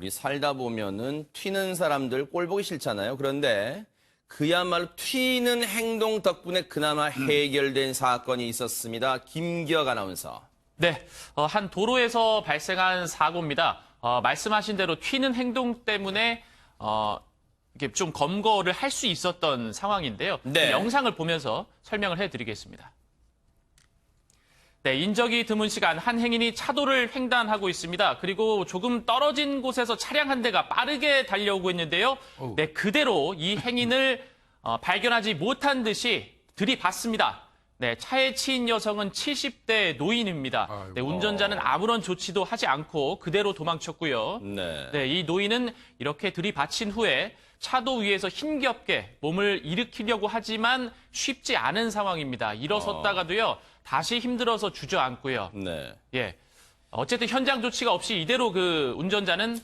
우리 살다 보면은 튀는 사람들 꼴 보기 싫잖아요. 그런데 그야말로 튀는 행동 덕분에 그나마 해결된 사건이 있었습니다. 김기혁 아나운서. 네, 한 도로에서 발생한 사고입니다. 말씀하신 대로 튀는 행동 때문에 이게 좀 검거를 할 수 있었던 상황인데요. 네. 그 영상을 보면서 설명을 해드리겠습니다. 네, 인적이 드문 시간 한 행인이 차도를 횡단하고 있습니다. 그리고 조금 떨어진 곳에서 차량 한 대가 빠르게 달려오고 있는데요. 네, 그대로 이 행인을 발견하지 못한 듯이 들이받습니다. 네, 차에 치인 여성은 70대 노인입니다. 네, 운전자는 아무런 조치도 하지 않고 그대로 도망쳤고요. 네, 이 노인은 이렇게 들이받친 후에 차도 위에서 힘겹게 몸을 일으키려고 하지만 쉽지 않은 상황입니다. 일어섰다가도요, 다시 힘들어서 주저앉고요. 네. 예, 어쨌든 현장 조치가 없이 이대로 그 운전자는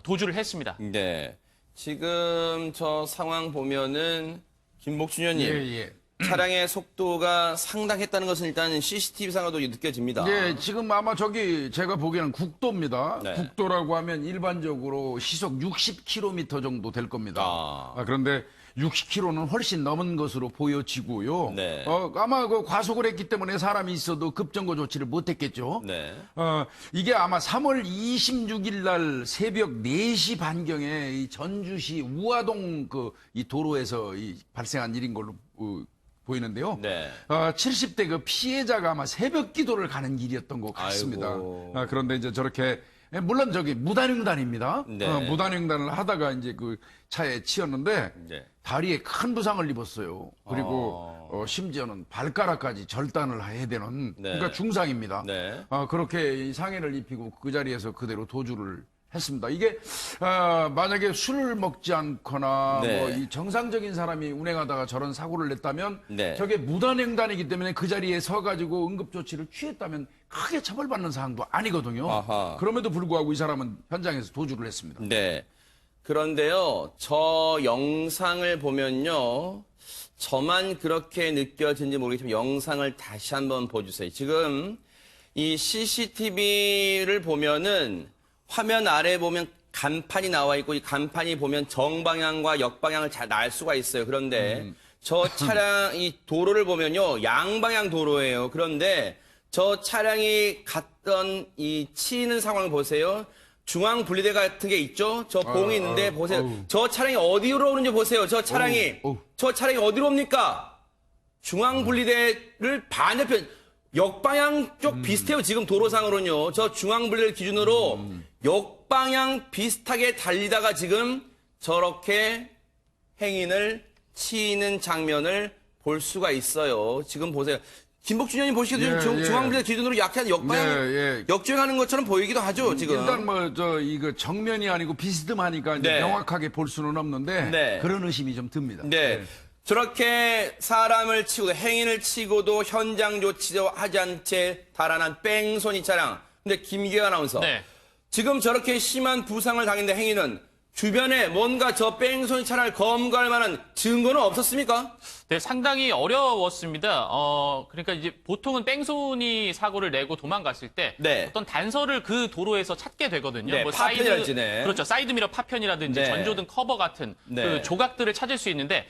도주를 했습니다. 네. 지금 저 상황 보면은 김복준 의원님. 예. 차량의 속도가 상당했다는 것은 일단 CCTV상으로도 느껴집니다. 예, 지금 아마 저기 제가 보기에는 국도입니다. 네. 국도라고 하면 일반적으로 시속 60km 정도 될 겁니다. 그런데 60km는 훨씬 넘은 것으로 보여지고요. 네. 아마 그 과속을 했기 때문에 사람이 있어도 급정거 조치를 못했겠죠. 네. 이게 아마 3월 26일 날 새벽 4시 반경에 이 전주시 우화동 이 도로에서 발생한 일인 걸로 보이는데요. 네. 70대 그 피해자가 아마 새벽 기도를 가는 길이었던 것 같습니다. 아이고. 그런데 이제 저렇게 물론 저기 무단횡단입니다. 네. 무단횡단을 하다가 이제 그 차에 치였는데 네. 다리에 큰 부상을 입었어요. 그리고 심지어는 발가락까지 절단을 해야 되는 네. 그러니까 중상입니다. 네. 그렇게 이 상해를 입히고 그 자리에서 그대로 도주를 했습니다. 이게 만약에 술을 먹지 않거나 네. 뭐 이 정상적인 사람이 운행하다가 저런 사고를 냈다면 네. 저게 무단횡단이기 때문에 그 자리에 서가지고 응급조치를 취했다면 크게 처벌받는 사항도 아니거든요. 아하. 그럼에도 불구하고 이 사람은 현장에서 도주를 했습니다. 네. 그런데요, 저 영상을 보면요, 저만 그렇게 느껴지는지 모르겠지만 영상을 다시 한번 보여주세요. 지금 이 CCTV를 보면은 화면 아래 보면 간판이 나와 있고 이 간판이 보면 정방향과 역방향을 잘 날 수가 있어요. 그런데 저 차량, 이 도로를 보면요, 양방향 도로예요. 그런데 저 차량이 갔던 이 치이는 상황을 보세요. 중앙 분리대 같은 게 있죠? 저 봉이 있는데 보세요. 저 차량이 어디로 오는지 보세요. 저 차량이. 저 차량이 어디로 옵니까? 중앙 분리대를 반대편, 역방향 쪽 비슷해요. 지금 도로상으로는요. 저 중앙 분리대를 기준으로 역방향 비슷하게 달리다가 지금 저렇게 행인을 치이는 장면을 볼 수가 있어요. 지금 보세요. 김복준 의원님 보시기도 예, 중앙분리대 기준으로 약간 역방향 역주행하는 것처럼 보이기도 하죠. 지금. 일단 이거 정면이 아니고 비스듬하니까 이제 네. 명확하게 볼 수는 없는데 네. 그런 의심이 좀 듭니다. 네. 저렇게 사람을 치고도 행인을 치고도 현장 조치도 하지 않은 채 달아난 뺑소니 차량. 근데 김기혁 아나운서. 네. 지금 저렇게 심한 부상을 당했는데 행인은 주변에 뭔가 저 뺑소니 차량을 검거할 만한 증거는 없었습니까? 네, 상당히 어려웠습니다. 그러니까 이제 보통은 뺑소니 사고를 내고 도망갔을 때 네. 어떤 단서를 그 도로에서 찾게 되거든요. 네, 파편이랄지, 네. 그렇죠. 사이드미러 파편이라든지 네. 전조등 커버 같은 네. 그 조각들을 찾을 수 있는데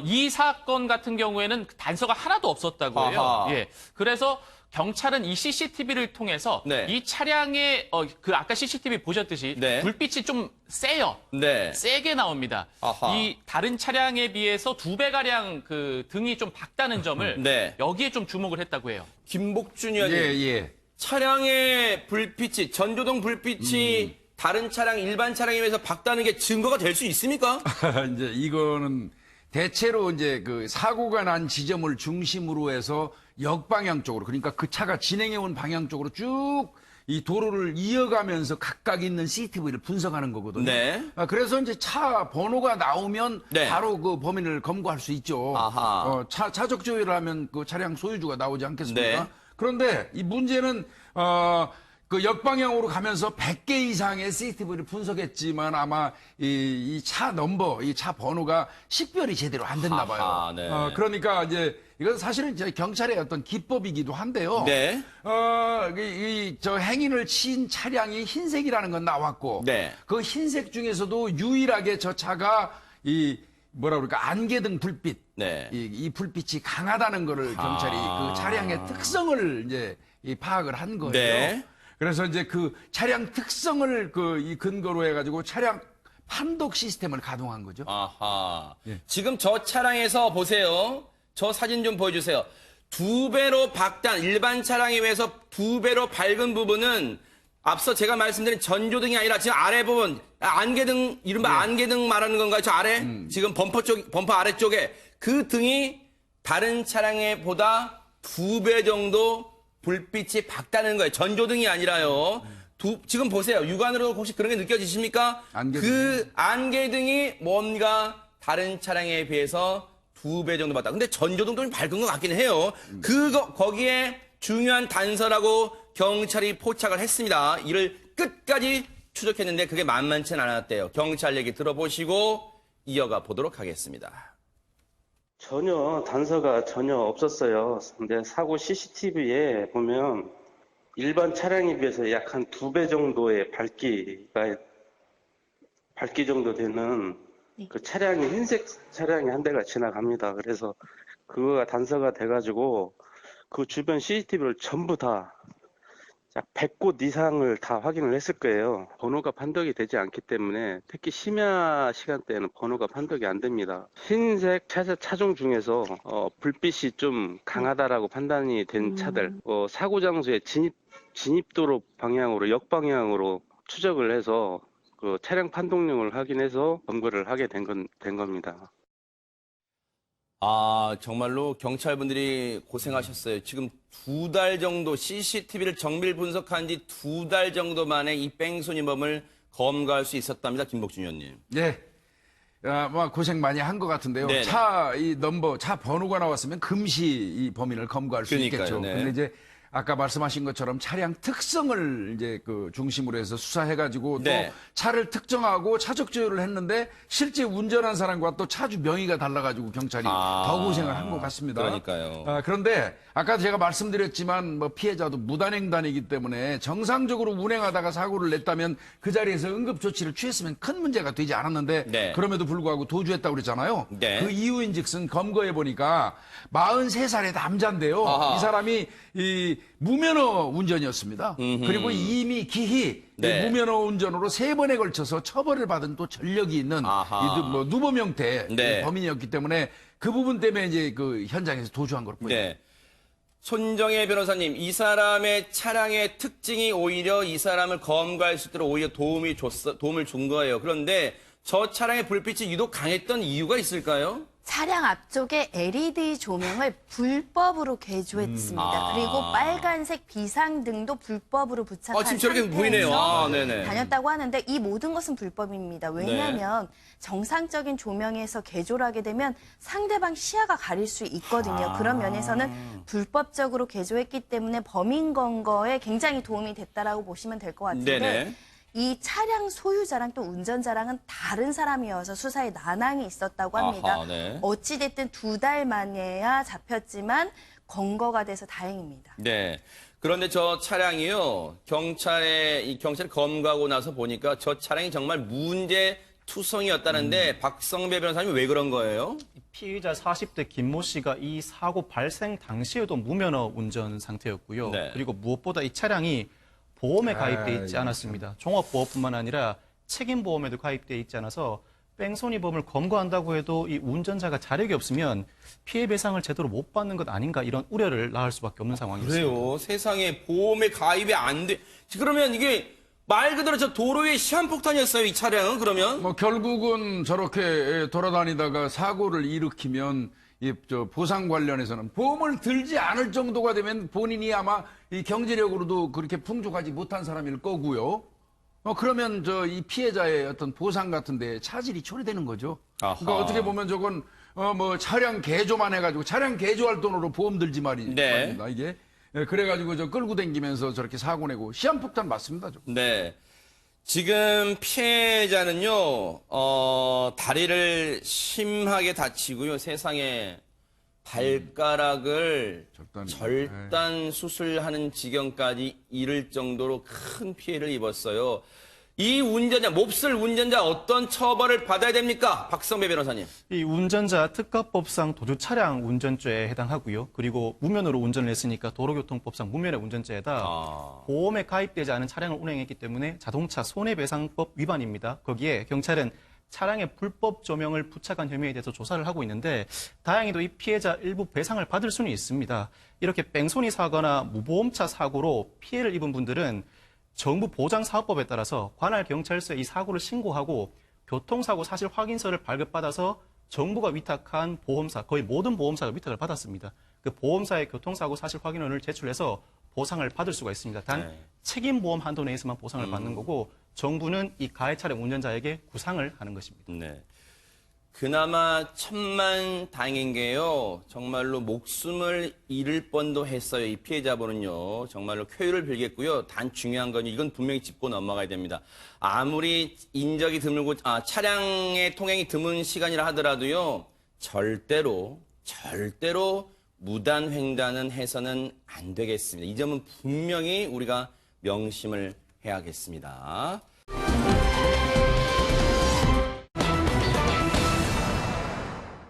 이 사건 같은 경우에는 단서가 하나도 없었다고 해요. 아하. 예. 그래서 경찰은 이 CCTV를 통해서 네. 이 차량의 그 아까 CCTV 보셨듯이 네. 불빛이 좀 세요. 네. 세게 나옵니다. 아하. 이 다른 차량에 비해서 2배가량 그 등이 좀 밝다는 점을 네. 여기에 좀 주목을 했다고 해요. 김복준 의원님. 예. 차량의 불빛이, 전조등 불빛이 다른 차량, 일반 차량에 비해서 밝다는 게 증거가 될 수 있습니까? 이제 이거는 대체로 이제 그 사고가 난 지점을 중심으로 해서 역방향 쪽으로 그러니까 그 차가 진행해 온 방향 쪽으로 쭉 이 도로를 이어가면서 각각 있는 CCTV를 분석하는 거거든요. 네. 그래서 이제 차 번호가 나오면 네. 바로 그 범인을 검거할 수 있죠. 아하. 차적 조회를 하면 그 차량 소유주가 나오지 않겠습니까? 네. 그런데 이 문제는 그 역방향으로 가면서 100개 이상의 CCTV를 분석했지만 아마 이 차 넘버, 이 차 번호가 식별이 제대로 안 됐나 봐요. 아하, 네. 그러니까 이제 이건 사실은 이제 경찰의 어떤 기법이기도 한데요. 네. 저 행인을 친 차량이 흰색이라는 건 나왔고, 네. 그 흰색 중에서도 유일하게 저 차가 뭐라 그럴까, 안개등 불빛. 네. 이 불빛이 강하다는 거를 경찰이 그 차량의 특성을 이제 파악을 한 거예요. 네. 그래서 이제 그 차량 특성을 이 근거로 해가지고 차량 판독 시스템을 가동한 거죠. 아하. 예. 지금 저 차량에서 보세요. 저 사진 좀 보여주세요. 2배로 박단, 일반 차량에 비해서 2배로 밝은 부분은 앞서 제가 말씀드린 전조등이 아니라 지금 아래 부분, 안개등, 이른바 안개등 말하는 건가요? 저 아래? 지금 범퍼 아래쪽에 그 등이 다른 차량에 보다 2배 정도 불빛이 밝다는 거예요. 전조등이 아니라요. 지금 보세요. 육안으로 혹시 그런 게 느껴지십니까? 안개등. 그 안개등이 뭔가 다른 차량에 비해서 2배 정도 밝다. 근데 전조등도 좀 밝은 것 같긴 해요. 거기에 중요한 단서라고 경찰이 포착을 했습니다. 이를 끝까지 추적했는데 그게 만만치는 않았대요. 경찰 얘기 들어보시고 이어가 보도록 하겠습니다. 전혀 단서가 전혀 없었어요. 근데 사고 CCTV에 보면 일반 차량에 비해서 약 한 2배 정도의 밝기 정도 되는 그 차량이 흰색 차량이 한 대가 지나갑니다. 그래서 그거가 단서가 돼가지고 그 주변 CCTV를 전부 다 약 100곳 이상을 다 확인을 했을 거예요. 번호가 판독이 되지 않기 때문에 특히 심야 시간대에는 번호가 판독이 안 됩니다. 흰색 차종 중에서 불빛이 좀 강하다라고 판단이 된 차들, 사고 장소의 진입도로 방향으로 역방향으로 추적을 해서 그 차량 판독령을 확인해서 검거를 하게 된 겁니다. 아, 정말로 경찰분들이 고생하셨어요. 지금 2달 정도 CCTV를 정밀 분석한 지 2달 정도 만에 이 뺑소니범을 검거할 수 있었답니다. 김복준 의원님. 네. 뭐 고생 많이 한 것 같은데요. 네네. 차 번호가 나왔으면 금시 이 범인을 검거할 수 그러니까요, 있겠죠. 네. 근데 이제 아까 말씀하신 것처럼 차량 특성을 이제 그 중심으로 해서 수사해가지고 네. 또 차를 특정하고 차적 조율을 했는데 실제 운전한 사람과 또 차주 명의가 달라가지고 경찰이 더 고생을 한 것 같습니다. 그러니까요. 그런데 아까 제가 말씀드렸지만 뭐 피해자도 무단횡단이기 때문에 정상적으로 운행하다가 사고를 냈다면 그 자리에서 응급조치를 취했으면 큰 문제가 되지 않았는데 네. 그럼에도 불구하고 도주했다고 그랬잖아요. 네. 그 이유인즉슨 검거해 보니까 43살의 남자인데요. 아하. 이 사람이 이 무면허 운전이었습니다. 그리고 이미 기히 네. 이 무면허 운전으로 3번에 걸쳐서 처벌을 받은 또 전력이 있는 아하. 뭐 누범 형태 네. 범인이었기 때문에 그 부분 때문에 이제 그 현장에서 도주한 걸 보여요. 네. 손정혜 변호사님, 이 사람의 차량의 특징이 오히려 이 사람을 검거할 수 있도록 오히려 도움을 준 거예요. 그런데 저 차량의 불빛이 유독 강했던 이유가 있을까요? 차량 앞쪽에 LED 조명을 불법으로 개조했습니다. 그리고 빨간색 비상등도 불법으로 부착한 지금 저렇게 상태에서 보이네요. 아, 네네. 다녔다고 하는데 이 모든 것은 불법입니다. 왜냐하면 정상적인 조명에서 개조를 하게 되면 상대방 시야가 가릴 수 있거든요. 그런 면에서는 불법적으로 개조했기 때문에 범인 검거에 굉장히 도움이 됐다라고 보시면 될 것 같은데 네네. 이 차량 소유자랑 또 운전자랑은 다른 사람이어서 수사에 난항이 있었다고 합니다. 아하, 네. 어찌됐든 2달 만에야 잡혔지만 검거가 돼서 다행입니다. 네. 그런데 저 차량이요, 경찰이 검거하고 나서 보니까 저 차량이 정말 문제 투성이었다는데 박성배 변호사님 왜 그런 거예요? 피의자 40대 김모 씨가 이 사고 발생 당시에도 무면허 운전 상태였고요. 네. 그리고 무엇보다 이 차량이 보험에 가입돼 있지 않았습니다. 종합보험뿐만 아니라 책임보험에도 가입돼 있지 않아서 뺑소니범을 검거한다고 해도 이 운전자가 자력이 없으면 피해 배상을 제대로 못 받는 것 아닌가 이런 우려를 낳을 수밖에 없는 상황이었습니다. 그래요. 세상에 보험에 가입이 안 돼. 그러면 이게 말 그대로 저 도로의 시한폭탄이었어요, 이 차량은 그러면? 뭐 결국은 저렇게 돌아다니다가 사고를 일으키면 저 보상 관련해서는 보험을 들지 않을 정도가 되면 본인이 아마 이 경제력으로도 그렇게 풍족하지 못한 사람일 거고요. 그러면 이 피해자의 어떤 보상 같은데 차질이 초래되는 거죠. 아하. 그러니까 어떻게 보면 저건 뭐 차량 개조만 해가지고 차량 개조할 돈으로 보험 들지 말입니다. 네. 이게 그래가지고 저 끌고 다니면서 저렇게 사고 내고 시한폭탄 맞습니다. 저. 네. 지금 피해자는요, 다리를 심하게 다치고요, 세상에 발가락을 절단. 절단 수술하는 지경까지 이를 정도로 큰 피해를 입었어요. 이 운전자, 몹쓸 운전자 어떤 처벌을 받아야 됩니까? 박성배 변호사님. 이 운전자 특가법상 도주 차량 운전죄에 해당하고요. 그리고 무면허로 운전을 했으니까 도로교통법상 무면허 운전죄에다 보험에 가입되지 않은 차량을 운행했기 때문에 자동차 손해배상법 위반입니다. 거기에 경찰은 차량의 불법 조명을 부착한 혐의에 대해서 조사를 하고 있는데 다행히도 이 피해자 일부 배상을 받을 수는 있습니다. 이렇게 뺑소니 사거나 무보험차 사고로 피해를 입은 분들은 정부 보장사업법에 따라서 관할 경찰서에 이 사고를 신고하고 교통사고 사실 확인서를 발급받아서 정부가 위탁한 보험사, 거의 모든 보험사가 위탁을 받았습니다. 그 보험사의 교통사고 사실 확인원을 제출해서 보상을 받을 수가 있습니다. 단 책임보험 한도 내에서만 보상을 받는 거고 정부는 이 가해 차량 운전자에게 구상을 하는 것입니다. 네. 그나마 천만다행인 게요. 정말로 목숨을 잃을 뻔도 했어요. 이 피해자분은요. 정말로 쾌유를 빌겠고요. 단 중요한 건 이건 분명히 짚고 넘어가야 됩니다. 아무리 인적이 드물고 차량의 통행이 드문 시간이라 하더라도요. 절대로 무단횡단은 해서는 안 되겠습니다. 이 점은 분명히 우리가 명심을 해야겠습니다.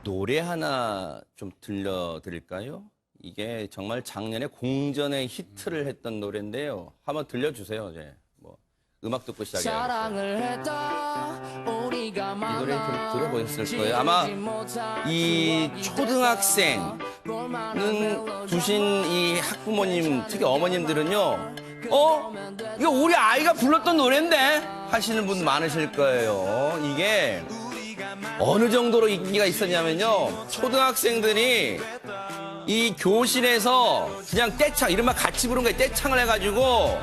노래 하나 좀 들려드릴까요? 이게 정말 작년에 공전의 히트를 했던 노래인데요. 한번 들려주세요. 이제 뭐 음악 듣고 시작해야겠어요. 이 노래 들어보셨을 거예요. 아마 이 초등학생은 두신 이 학부모님, 특히 어머님들은요. 이거 우리 아이가 불렀던 노래인데 하시는 분 많으실 거예요. 이게 어느 정도로 인기가 있었냐면요. 초등학생들이 이 교실에서 그냥 떼창, 이른바 같이 부른 거에 떼창을 해가지고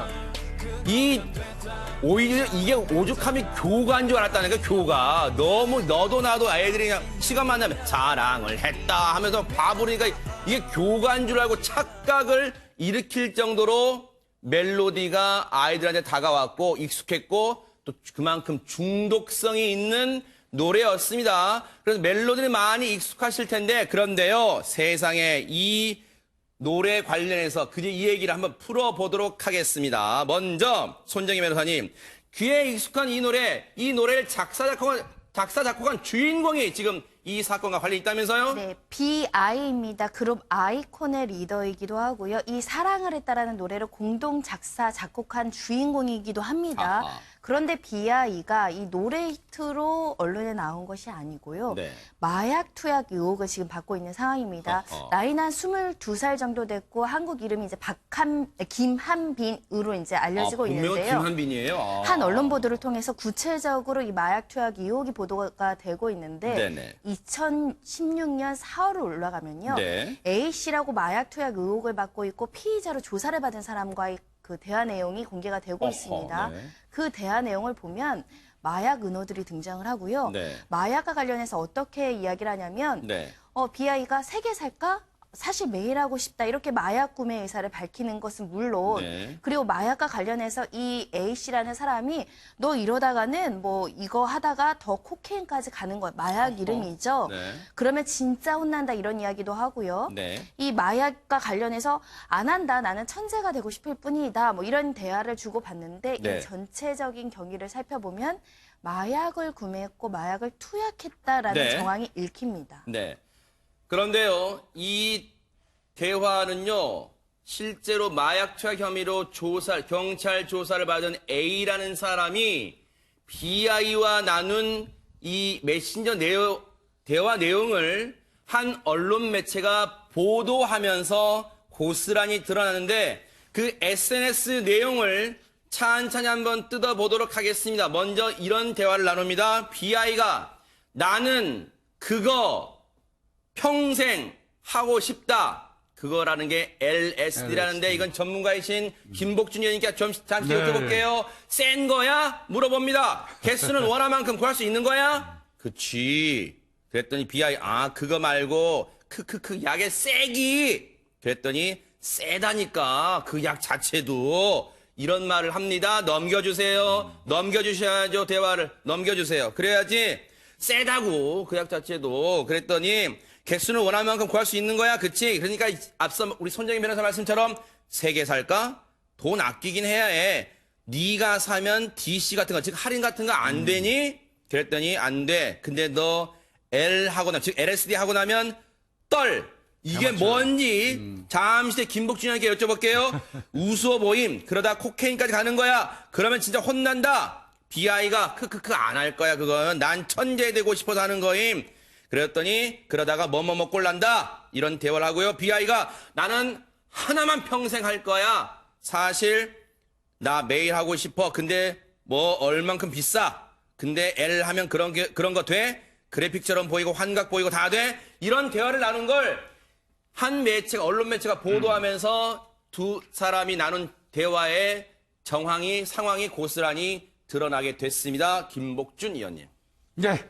오히려 이게 오죽하면 교가인 줄 알았다는 거야, 교가. 너무 너도 나도 애들이 그냥 시간 만나면 사랑을 했다 하면서 바부르니까 이게 교가인 줄 알고 착각을 일으킬 정도로 멜로디가 아이들한테 다가왔고 익숙했고 또 그만큼 중독성이 있는 노래였습니다. 그래서 멜로디는 많이 익숙하실 텐데 그런데요. 세상에 이 노래 관련해서 그저 이 얘기를 한번 풀어보도록 하겠습니다. 먼저 손정희 변호사님, 귀에 익숙한 이 노래를 작사 작곡한 주인공이 지금 이 사건과 관련이 있다면서요? 네, BI입니다. 그룹 아이콘의 리더이기도 하고요. 이 사랑을 했다라는 노래를 공동 작사, 작곡한 주인공이기도 합니다. 아하. 그런데 BI가 이 노래 히트로 언론에 나온 것이 아니고요. 네. 마약 투약 의혹을 지금 받고 있는 상황입니다. 나이는 한 22살 정도 됐고 한국 이름이 이제 김한빈으로 이제 알려지고 분명 있는데요. 김한빈이에요. 한 언론 보도를 통해서 구체적으로 이 마약 투약 의혹이 보도가 되고 있는데 네네. 2016년 4월을 올라가면요. 네. A씨라고 마약 투약 의혹을 받고 있고 피의자로 조사를 받은 사람과의 그 대화 내용이 공개가 되고 있습니다. 네. 그 대화 내용을 보면 마약 은호들이 등장을 하고요. 네. 마약과 관련해서 어떻게 이야기를 하냐면 네. BI가 3개 살까? 사실 매일 하고 싶다 이렇게 마약 구매 의사를 밝히는 것은 물론 네. 그리고 마약과 관련해서 이 A씨라는 사람이 너 이러다가는 뭐 이거 하다가 더 코케인까지 가는 거야. 마약 이름이죠. 네. 그러면 진짜 혼난다 이런 이야기도 하고요. 네. 이 마약과 관련해서 안 한다 나는 천재가 되고 싶을 뿐이다 뭐 이런 대화를 주고받는데 네. 이 전체적인 경위를 살펴보면 마약을 구매했고 마약을 투약했다라는 네. 정황이 읽힙니다. 네. 그런데요, 이 대화는요, 실제로 마약 투약 혐의로 경찰 조사를 받은 A라는 사람이 BI와 나눈 이 메신저 대화 내용을 한 언론 매체가 보도하면서 고스란히 드러나는데 그 SNS 내용을 찬찬히 한번 뜯어보도록 하겠습니다. 먼저 이런 대화를 나눕니다. BI가 나는 그거 평생 하고 싶다. 그거라는 게 LSD라는데 이건 전문가이신 김복준 의원님께 잠시 여쭤볼게요. 센 거야? 물어봅니다. 개수는 원하만큼 구할 수 있는 거야? 그치. 그랬더니 BI 그거 말고 약의 세기. 그랬더니 세다니까 그 약 자체도 이런 말을 합니다. 넘겨주세요. 넘겨주셔야죠. 대화를 넘겨주세요. 그래야지 세다고 그 약 자체도. 그랬더니 개수는 원하는 만큼 구할 수 있는 거야. 그치? 그러니까 앞서 우리 손정희 변호사 말씀처럼 3개 살까? 돈 아끼긴 해야 해. 네가 사면 DC 같은 거, 즉 할인 같은 거 안 되니? 그랬더니 안 돼. 근데 너 L 하고 나, 즉 LSD 하고 나면 떨. 이게 뭔지 잠시 김복준에게 여쭤볼게요. 우스워 보임. 그러다 코케인까지 가는 거야. 그러면 진짜 혼난다. BI가 크크크 안 할 거야. 그건 난 천재 되고 싶어서 하는 거임. 그랬더니 그러다가 뭐뭐뭐 꼴난다. 이런 대화를 하고요. BI가 나는 하나만 평생 할 거야. 사실 나 매일 하고 싶어. 근데 뭐 얼만큼 비싸. 근데 L 하면 그런 거 돼? 그래픽처럼 보이고 환각 보이고 다 돼? 이런 대화를 나눈 걸 한 매체가, 언론 매체가 보도하면서 두 사람이 나눈 대화의 상황이 고스란히 드러나게 됐습니다. 김복준 의원님. 네.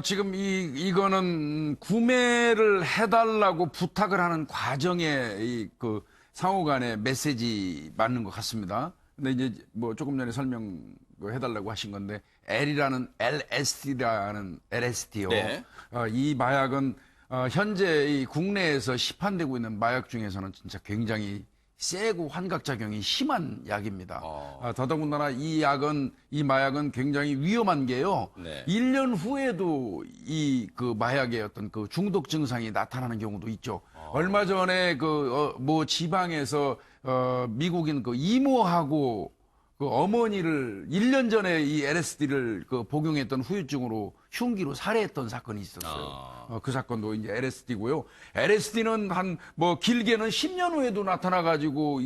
지금 이거는 구매를 해달라고 부탁을 하는 과정에 그 상호 간의 메시지 맞는 것 같습니다. 근데 이제 뭐 조금 전에 설명해달라고 하신 건데, LSD요. 네. 이 마약은 현재 이 국내에서 시판되고 있는 마약 중에서는 진짜 굉장히 세고 환각작용이 심한 약입니다. 더더군다나 이 마약은 굉장히 위험한 게요. 네. 1년 후에도 그 마약의 어떤 그 중독 증상이 나타나는 경우도 있죠. 얼마 전에 뭐 지방에서 미국인 그 이모하고 그 어머니를 1년 전에 이 LSD를 복용했던 후유증으로 흉기로 살해했던 사건이 있었어요. 그 사건도 이제 LSD고요. LSD는 뭐 길게는 10년 후에도 나타나가지고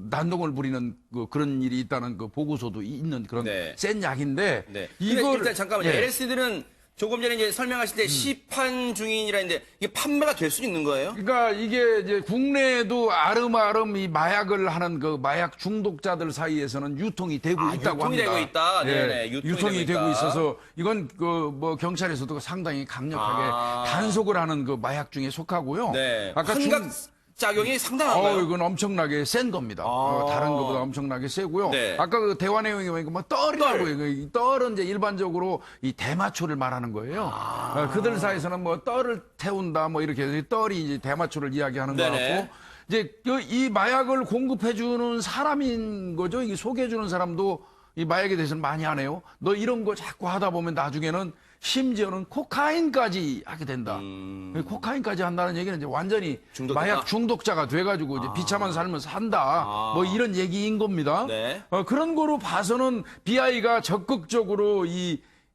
난동을 부리는 그런 일이 있다는 그 보고서도 있는 그런 네. 센 약인데. 네. 이걸 일단 잠깐만요. 네. LSD는 조금 전에 이제 설명하실 때 시판 중인이라 했는데 이게 판매가 될 수 있는 거예요? 그러니까 이게 이제 국내에도 아름아름 이 마약을 하는 그 마약 중독자들 사이에서는 유통이 되고 있다고 유통이 합니다. 되고 있다. 예, 네네, 유통이 되고 되고 있다. 있어서 이건 뭐 경찰에서도 상당히 강력하게 단속을 하는 그 마약 중에 속하고요. 네. 아까 환각 작용이 상당한가요? 이건 엄청나게 센 겁니다. 다른 것보다 엄청나게 세고요. 네. 아까 그 대화 내용에 보니까 뭐 떨이라고 해요. 이 떨은 이제 일반적으로 이 대마초를 말하는 거예요. 그들 사이에서는 뭐 떨을 태운다 뭐 이렇게 해서 떨이 이제 대마초를 이야기하는 거 네네. 같고, 이제 이 마약을 공급해주는 사람인 거죠. 이 소개해주는 사람도 이 마약에 대해서는 많이 하네요. 너 이런 거 자꾸 하다 보면 나중에는 심지어는 코카인까지 하게 된다. 코카인까지 한다는 얘기는 이제 완전히 중독됐다? 마약 중독자가 돼가지고 이제 비참한 삶을 산다. 뭐 이런 얘기인 겁니다. 네. 그런 거로 봐서는 BI가 적극적으로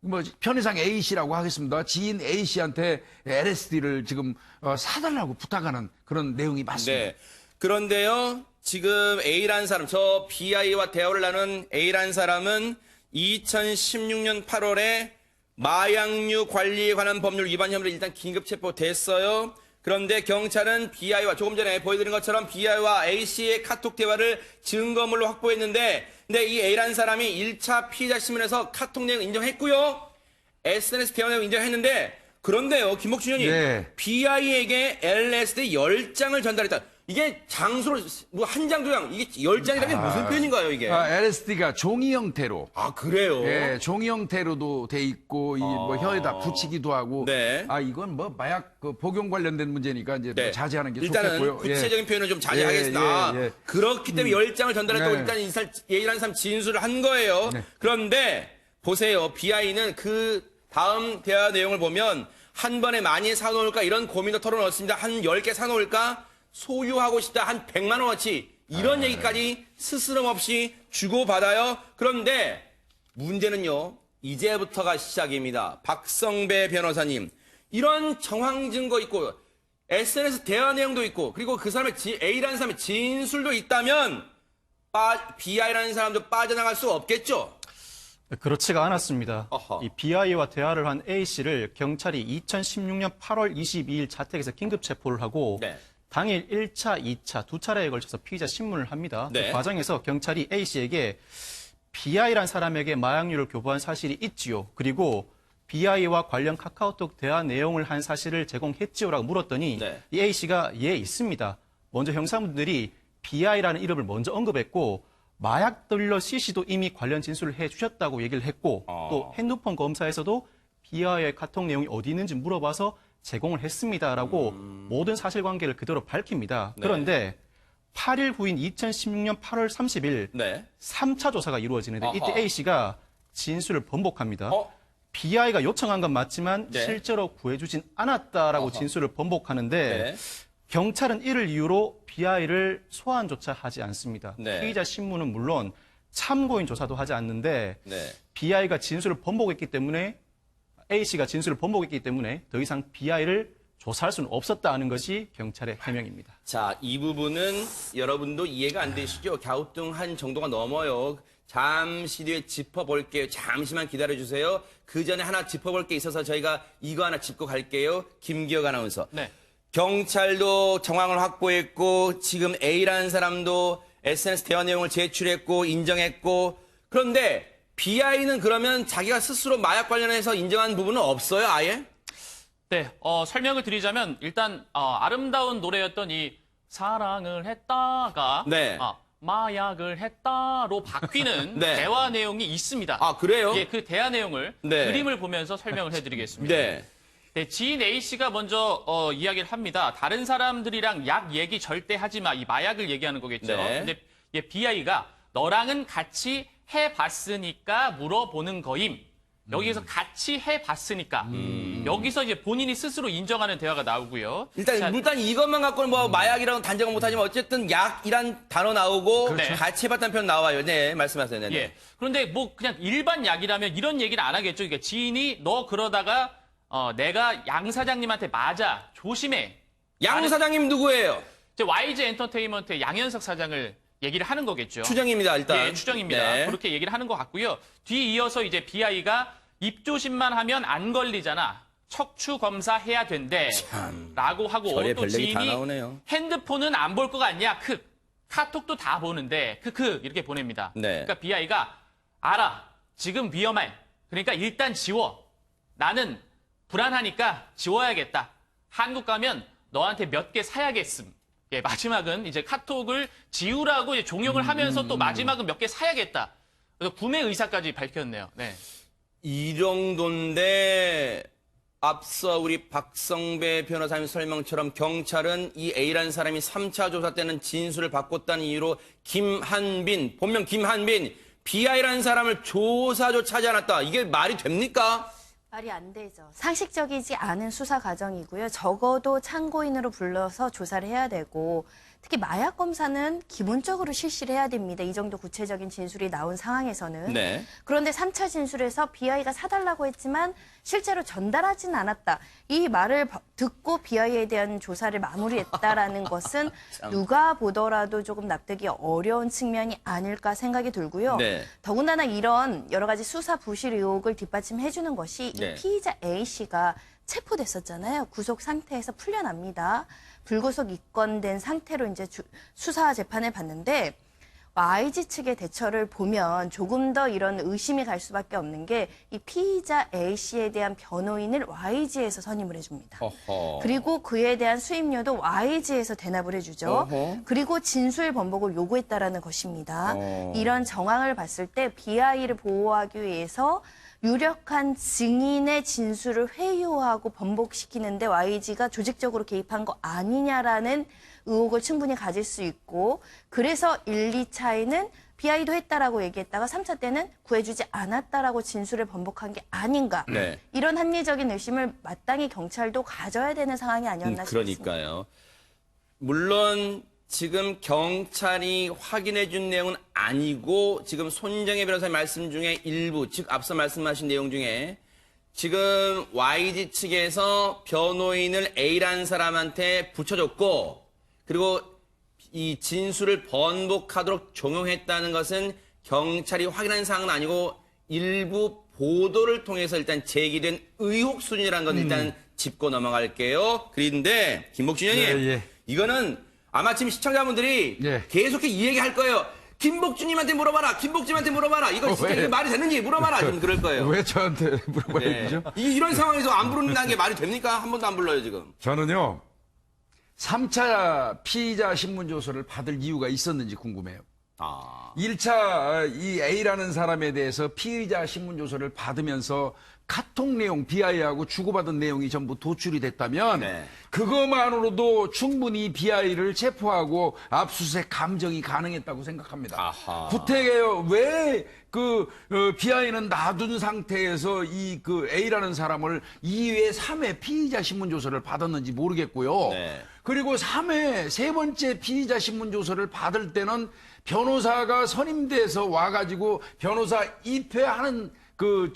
뭐 편의상 A 씨라고 하겠습니다. 지인 A 씨한테 LSD를 지금 사달라고 부탁하는 그런 내용이 맞습니다. 네. 그런데요, 지금 A라는 사람, 저 BI와 대화를 나눈 A라는 사람은 2016년 8월에 마약류 관리에 관한 법률 위반 혐의로 일단 긴급 체포됐어요. 그런데 경찰은 BI와 조금 전에 보여드린 것처럼 BI와 A씨의 카톡 대화를 증거물로 확보했는데, 근데 이 A라는 사람이 1차 피의자 신문에서 카톡 내용 인정했고요. SNS 대화 내용 인정했는데, 그런데요, 김복준 의원님, 네. BI에게 LSD 10장을 전달했다. 이게 장소로 뭐 한 장, 두 장, 이게 10장이라는 게 무슨 표현인가요, 이게? LSD가 종이 형태로. 그래요? 예, 종이 형태로도 돼 있고, 뭐 혀에다 붙이기도 하고. 네. 이건 뭐 마약 복용 관련된 문제니까 이제 네. 뭐 자제하는 게 일단은 좋겠고요. 구체적인 표현은 좀 자제하겠습니다. 예, 예. 그렇기 때문에 10장을 전달했다고 네. 일단 A라는 사람 진술을 한 거예요. 네. 그런데 보세요. BI는 그 다음 대화 내용을 보면 한 번에 많이 사놓을까 이런 고민도 털어놓습니다. 한 10개 사놓을까? 소유하고 싶다 한 100만 원어치 이런 얘기까지 스스럼 없이 주고받아요. 그런데 문제는요. 이제부터가 시작입니다. 박성배 변호사님. 이런 정황 증거 있고 SNS 대화 내용도 있고 그리고 그 사람의 A라는 사람의 진술도 있다면 BI라는 사람도 빠져나갈 수 없겠죠. 그렇지가 않았습니다. 어허. 이 BI와 대화를 한 A씨를 경찰이 2016년 8월 22일 자택에서 긴급 체포를 하고 네. 당일 1차, 2차 두 차례에 걸쳐서 피의자 신문을 합니다. 네. 그 과정에서 경찰이 A씨에게 BI란 사람에게 마약류를 교부한 사실이 있지요. 그리고 BI와 관련 카카오톡 대화 내용을 한 사실을 제공했지요라고 물었더니 네. 이 A씨가 예, 있습니다. 먼저 형사분들이 BI라는 이름을 먼저 언급했고 마약 딜러 C씨도 이미 관련 진술을 해주셨다고 얘기를 했고 또 핸드폰 검사에서도 BI의 카톡 내용이 어디 있는지 물어봐서 제공을 했습니다라고 모든 사실관계를 그대로 밝힙니다. 네. 그런데 8일 후인 2016년 8월 30일 네. 3차 조사가 이루어지는데 아하. 이때 A씨가 진술을 번복합니다. 어? BI가 요청한 건 맞지만 네. 실제로 구해주진 않았다라고 어허. 진술을 번복하는데 네. 경찰은 이를 이유로 BI를 소환조차 하지 않습니다. 네. 피의자 신문은 물론 참고인 조사도 하지 않는데 네. BI가 진술을 번복했기 때문에 A씨가 진술을 번복했기 때문에 더 이상 BI를 조사할 수는 없었다는 것이 경찰의 해명입니다. 자, 이 부분은 여러분도 이해가 안 되시죠? 갸우뚱한 정도가 넘어요. 잠시 뒤에 짚어볼게요. 잠시만 기다려주세요. 그 전에 하나 짚어볼 게 있어서 저희가 이거 하나 짚고 갈게요. 김기혁 아나운서. 네. 경찰도 정황을 확보했고 지금 A라는 사람도 SNS 대화 내용을 제출했고 인정했고 그런데 BI는 그러면 자기가 스스로 마약 관련해서 인정한 부분은 없어요, 아예? 네, 설명을 드리자면 일단 아름다운 노래였던 이 사랑을 했다가 네. 마약을 했다로 바뀌는 네. 대화 내용이 있습니다. 아, 그래요? 예, 그 대화 내용을 네. 그림을 보면서 설명을 해드리겠습니다. 네. 네, 지인 A씨가 먼저 이야기를 합니다. 다른 사람들이랑 약 얘기 절대 하지 마. 이 마약을 얘기하는 거겠죠. 네. 근데 BI가 너랑은 같이 해봤으니까 물어보는 거임. 여기에서 같이 해봤으니까. 여기서 이제 본인이 스스로 인정하는 대화가 나오고요. 일단 이것만 갖고는 뭐 마약이라고 단정은 못하지만 어쨌든 약이란 단어 나오고 그렇죠. 같이 해봤다는 표현 나와요. 네, 말씀하세요. 네. 예. 그런데 뭐 그냥 일반 약이라면 이런 얘기를 안 하겠죠. 그러니까 지인이 너 그러다가 내가 양 사장님한테 맞아. 조심해. 양 사장님 누구예요? 이제 YG 엔터테인먼트의 양현석 사장을 얘기를 하는 거겠죠. 추정입니다, 일단. 예, 추정입니다. 네. 그렇게 얘기를 하는 것 같고요. 뒤이어서 이제 BI가 입조심만 하면 안 걸리잖아. 척추 검사 해야 된대. 라고 하고 별의 또 별얘기 다 지인이 나오네요. 핸드폰은 안 볼 거 같냐? 카톡도 다 보는데 이렇게 보냅니다. 네. 그러니까 BI가 알아. 지금 위험해. 그러니까 일단 지워. 나는 불안하니까 지워야겠다. 한국 가면 너한테 몇 개 사야겠음. 예, 마지막은 이제 카톡을 지우라고 이제 종용을 하면서 또 마지막은 몇 개 사야겠다. 그래서 구매 의사까지 밝혔네요. 네. 이 정도인데 앞서 우리 박성배 변호사님 설명처럼 경찰은 이 A라는 사람이 3차 조사 때는 진술을 바꿨다는 이유로 김한빈, 본명 김한빈, BI라는 사람을 조사조차 하지 않았다. 이게 말이 됩니까? 말이 안 되죠. 상식적이지 않은 수사 과정이고요. 적어도 참고인으로 불러서 조사를 해야 되고 특히 마약 검사는 기본적으로 실시를 해야 됩니다. 이 정도 구체적인 진술이 나온 상황에서는. 네. 그런데 3차 진술에서 BI가 사달라고 했지만 실제로 전달하진 않았다. 이 말을 듣고 BI에 대한 조사를 마무리했다라는 것은 누가 보더라도 조금 납득이 어려운 측면이 아닐까 생각이 들고요. 네. 더군다나 이런 여러 가지 수사 부실 의혹을 뒷받침해주는 것이 네. 이 피의자 A씨가 체포됐었잖아요. 구속 상태에서 풀려납니다. 불구속 입건된 상태로 이제 수사 재판을 받는데 YG 측의 대처를 보면 조금 더 이런 의심이 갈 수밖에 없는 게 이 피의자 A씨에 대한 변호인을 YG에서 선임을 해줍니다. 어허. 그리고 그에 대한 수임료도 YG에서 대납을 해주죠. 어허. 그리고 진술 번복을 요구했다라는 것입니다. 어. 이런 정황을 봤을 때 BI를 보호하기 위해서 유력한 증인의 진술을 회유하고 번복시키는데 YG가 조직적으로 개입한 거 아니냐라는 의혹을 충분히 가질 수 있고 그래서 1, 2차에는 BI도 했다라고 얘기했다가 3차 때는 구해주지 않았다라고 진술을 번복한 게 아닌가. 네. 이런 합리적인 의심을 마땅히 경찰도 가져야 되는 상황이 아니었나 싶습니다. 그러니까요. 물론 지금 경찰이 확인해 준 내용은 아니고 지금 손정혜 변호사의 말씀 중에 일부, 즉 앞서 말씀하신 내용 중에 지금 YG 측에서 변호인을 A라는 사람한테 붙여줬고 그리고 이 진술을 번복하도록 종용했다는 것은 경찰이 확인한 사항은 아니고 일부 보도를 통해서 일단 제기된 의혹 수준이라는 건 일단 짚고 넘어갈게요. 그런데 김복준 의원님, 예. 이거는 아마 지금 시청자분들이 예. 계속해서 이 얘기 할 거예요. 김복준님한테 물어봐라. 김복준한테 물어봐라. 이거 진짜 이게 말이 되는지 물어봐라. 좀 그럴 거예요. 왜 저한테 물어봐야 네. 되죠? 이런 상황에서 안 부른다는 게 말이 됩니까? 한 번도 안 불러요, 지금. 저는요, 3차 피의자 신문 조서를 받을 이유가 있었는지 궁금해요. 아. 1차 이 A라는 사람에 대해서 피의자 신문 조서를 받으면서 카톡 내용, BI하고 주고받은 내용이 전부 도출이 됐다면 네. 그것만으로도 충분히 BI를 체포하고 압수수색 감정이 가능했다고 생각합니다. 아하. 구태여 왜 BI는 놔둔 상태에서 이 A라는 사람을 2회, 3회 피의자 신문 조서를 받았는지 모르겠고요. 네. 그리고 3회 세 번째 피의자 신문 조서를 받을 때는 변호사가 선임돼서 와가지고 변호사 입회하는 그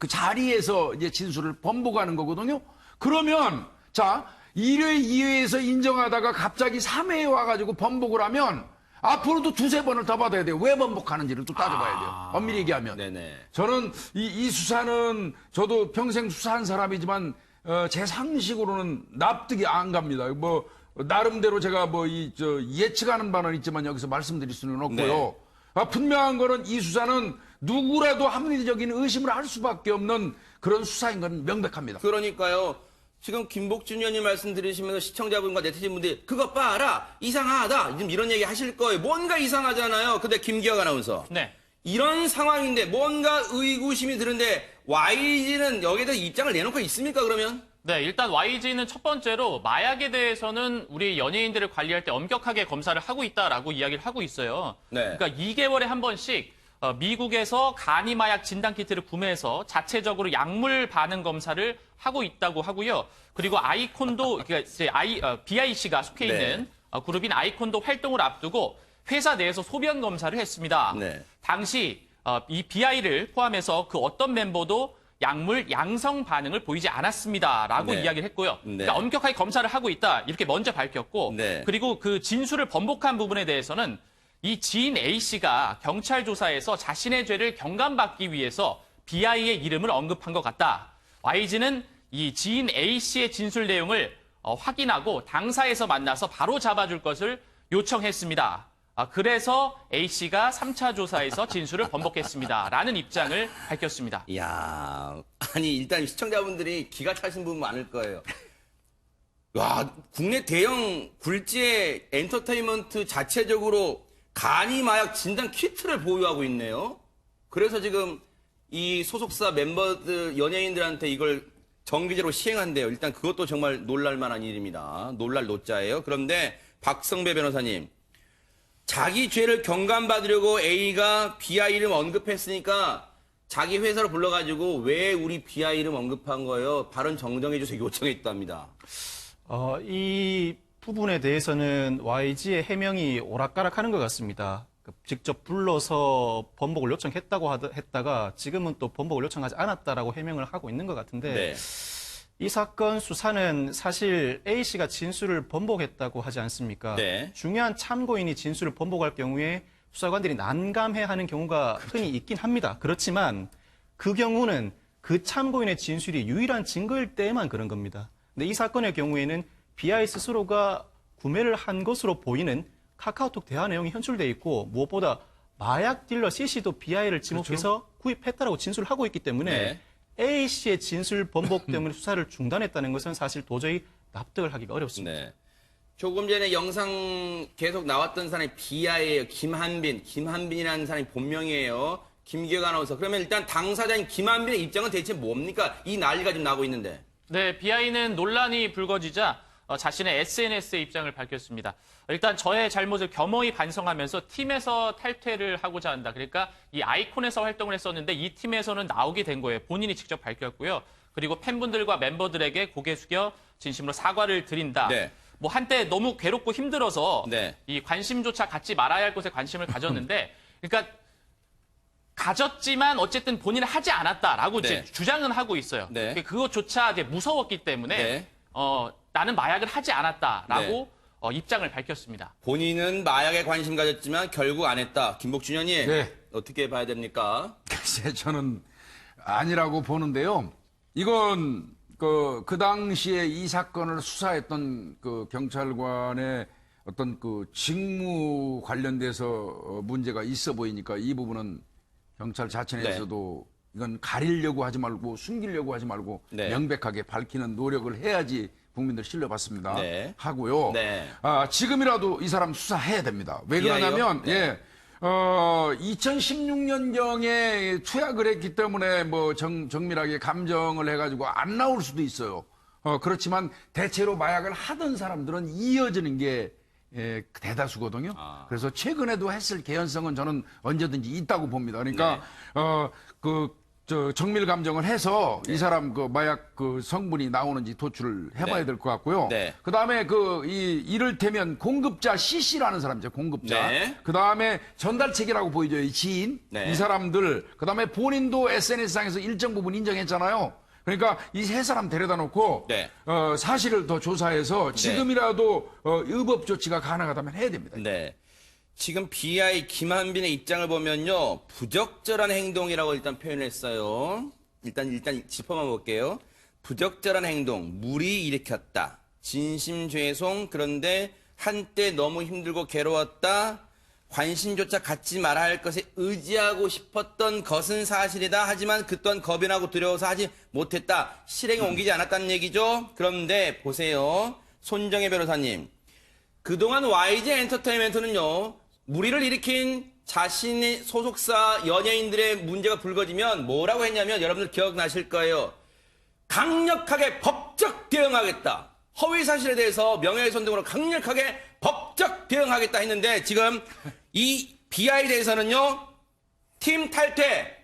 자리에서 이제 진술을 번복하는 거거든요. 그러면 자 1회, 2회에서 인정하다가 갑자기 3회에 와가지고 번복을 하면 앞으로도 두세 번을 더 받아야 돼요. 왜 번복하는지를 또 따져봐야 돼요. 엄밀히 얘기하면. 네네. 저는 이 수사는 저도 평생 수사한 사람이지만 제 상식으로는 납득이 안 갑니다. 뭐 나름대로 제가 예측하는 바는 있지만 여기서 말씀드릴 수는 없고요. 네. 분명한 거는 이 수사는 누구라도 합리적인 의심을 할 수밖에 없는 그런 수사인 건 명백합니다. 그러니까요. 지금 김복준 의원님 말씀 들으시면서 시청자분과 네티즌분들이 그거 봐라 이상하다 지금 이런 얘기 하실 거예요. 뭔가 이상하잖아요. 근데 김기혁 아나운서 네. 이런 상황인데 뭔가 의구심이 드는데 YG는 여기에 대해서 입장을 내놓고 있습니까 그러면? 네, 일단 YG는 첫 번째로 마약에 대해서는 우리 연예인들을 관리할 때 엄격하게 검사를 하고 있다라고 이야기를 하고 있어요. 네. 그러니까 2개월에 한 번씩 미국에서 간이 마약 진단 키트를 구매해서 자체적으로 약물 반응 검사를 하고 있다고 하고요. 그리고 아이콘도 그러니까 이제 BIC가 속해 있는 그룹인 아이콘도 활동을 앞두고 회사 내에서 소변 검사를 했습니다. 네. 당시 이 BI를 포함해서 그 어떤 멤버도 약물 양성 반응을 보이지 않았습니다라고 네. 이야기를 했고요. 네. 그러니까 엄격하게 검사를 하고 있다 이렇게 먼저 밝혔고 네. 그리고 그 진술을 번복한 부분에 대해서는 이 지인 A씨가 경찰 조사에서 자신의 죄를 경감받기 위해서 BI의 이름을 언급한 것 같다. YG는 이 지인 A씨의 진술 내용을 확인하고 당사에서 만나서 바로 잡아줄 것을 요청했습니다. 그래서 A씨가 3차 조사에서 진술을 번복했습니다. 라는 입장을 밝혔습니다. 이야, 아니 일단 시청자분들이 기가 차신 부분 많을 거예요. 와, 국내 대형 굴지의 엔터테인먼트 자체적으로 간이 마약 진단 키트를 보유하고 있네요. 그래서 지금 이 소속사 멤버들, 연예인들한테 이걸 정기적으로 시행한대요. 일단 그것도 정말 놀랄 만한 일입니다. 놀랄 노자예요. 그런데 박성배 변호사님, 자기 죄를 경감받으려고 A가 BI 이름 언급했으니까 자기 회사로 불러가지고 왜 우리 BI 이름 언급한 거예요? 발언 정정해 주세요. 요청했답니다. 이 부분에 대해서는 YG의 해명이 오락가락하는 것 같습니다. 직접 불러서 번복을 요청했다고 했다가 지금은 또 번복을 요청하지 않았다라고 해명을 하고 있는 것 같은데 네. 이 사건 수사는 사실 A씨가 진술을 번복했다고 하지 않습니까? 네. 중요한 참고인이 진술을 번복할 경우에 수사관들이 난감해하는 경우가 흔히 있긴 합니다. 그렇지만 그 경우는 그 참고인의 진술이 유일한 증거일 때에만 그런 겁니다. 근데 이 사건의 경우에는 BI 스스로가 구매를 한 것으로 보이는 카카오톡 대화 내용이 현출돼 있고 무엇보다 마약 딜러 C씨도 BI를 지목해서 구입했다라고 진술을 하고 있기 때문에 네. A씨의 진술 번복 때문에 수사를 중단했다는 것은 사실 도저히 납득을 하기가 어렵습니다. 네. 조금 전에 영상 계속 나왔던 사람이 비아예요. 김한빈. 김한빈이라는 사람이 본명이에요. 김기혁 아나운서. 그러면 일단 당사자인 김한빈의 입장은 대체 뭡니까? 이 난리가 지금 나고 있는데. 네, BI는 논란이 불거지자 자신의 SNS에 입장을 밝혔습니다. 일단 저의 잘못을 겸허히 반성하면서 팀에서 탈퇴를 하고자 한다. 그러니까 이 아이콘에서 활동을 했었는데 이 팀에서는 나오게 된 거예요. 본인이 직접 밝혔고요. 그리고 팬분들과 멤버들에게 고개 숙여 진심으로 사과를 드린다. 네. 뭐 한때 너무 괴롭고 힘들어서 네. 이 관심조차 갖지 말아야 할 곳에 관심을 가졌는데 그러니까 가졌지만 어쨌든 본인은 하지 않았다라고 네. 이제 주장은 하고 있어요. 네. 그것조차 이제 무서웠기 때문에 네. 나는 마약을 하지 않았다라고 입장을 밝혔습니다. 본인은 마약에 관심 가졌지만 결국 안 했다. 김복준 의원님. 네. 어떻게 봐야 됩니까? 글쎄, 저는 아니라고 보는데요. 이건 그 당시에 이 사건을 수사했던 그 경찰관의 어떤 그 직무 관련돼서 문제가 있어 보이니까 이 부분은 경찰 자체 내에서도 이건 가리려고 하지 말고 숨기려고 하지 말고 네. 명백하게 밝히는 노력을 해야지 국민들 신뢰받습니다. 네. 하고요. 네. 지금이라도 이 사람 수사해야 됩니다. 왜 BI요? 그러냐면 네. 2016년경에 투약을 했기 때문에 뭐 정밀하게 감정을 해가지고 안 나올 수도 있어요. 그렇지만 대체로 마약을 하던 사람들은 이어지는 게 대다수거든요. 그래서 최근에도 했을 개연성은 저는 언제든지 있다고 봅니다. 그러니까 정밀 감정을 해서 이 사람 그 마약 그 성분이 나오는지 도출을 해봐야 될 것 같고요. 네. 그 다음에 이를테면 공급자 CC라는 사람이죠. 공급자. 네. 그 다음에 전달책이라고 보이죠. 이 지인. 네. 이 사람들. 그 다음에 본인도 SNS상에서 일정 부분 인정했잖아요. 그러니까 이 세 사람 데려다 놓고 네. 사실을 더 조사해서 지금이라도 의법 조치가 가능하다면 해야 됩니다. 네. 지금 BI 김한빈의 입장을 보면요. 부적절한 행동이라고 일단 표현을 했어요. 일단 짚어만 볼게요. 부적절한 행동, 무리 일으켰다. 진심죄송, 그런데 한때 너무 힘들고 괴로웠다. 관심조차 갖지 말아야 할 것에 의지하고 싶었던 것은 사실이다. 하지만 그 또한 겁이 나고 두려워서 하지 못했다. 실행에 옮기지 않았다는 얘기죠. 그런데 보세요. 손정혜 변호사님. 그동안 YG 엔터테인먼트는요. 무리를 일으킨 자신의 소속사 연예인들의 문제가 불거지면 뭐라고 했냐면 여러분들 기억나실 거예요. 강력하게 법적 대응하겠다. 허위 사실에 대해서 명예훼손 등으로 강력하게 법적 대응하겠다 했는데 지금 이 BI에 대해서는요. 팀 탈퇴,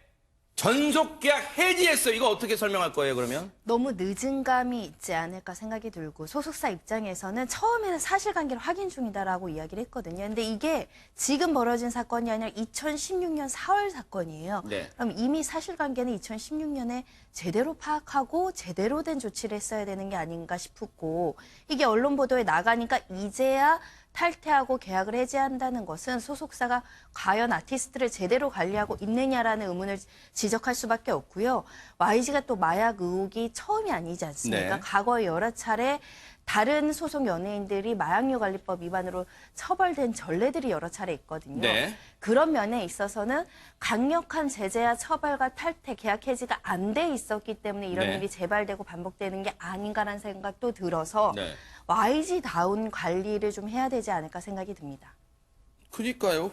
전속 계약 해지했어요. 이거 어떻게 설명할 거예요, 그러면? 너무 늦은 감이 있지 않을까 생각이 들고 소속사 입장에서는 처음에는 사실관계를 확인 중이다라고 이야기를 했거든요. 근데 이게 지금 벌어진 사건이 아니라 2016년 4월 사건이에요. 네. 그럼 이미 사실관계는 2016년에 제대로 파악하고 제대로 된 조치를 했어야 되는 게 아닌가 싶고 이게 언론 보도에 나가니까 이제야 탈퇴하고 계약을 해지한다는 것은 소속사가 과연 아티스트를 제대로 관리하고 있느냐라는 의문을 지적할 수밖에 없고요. YG가 또 마약 의혹이 처음이 아니지 않습니까? 네. 과거에 여러 차례 다른 소속 연예인들이 마약류 관리법 위반으로 처벌된 전례들이 여러 차례 있거든요. 네. 그런 면에 있어서는 강력한 제재와 처벌과 탈퇴, 계약 해지가 안 돼 있었기 때문에 이런 네. 일이 재발되고 반복되는 게 아닌가라는 생각도 들어서 네. YG다운 관리를 좀 해야 되지 않을까 생각이 듭니다. 그니까요.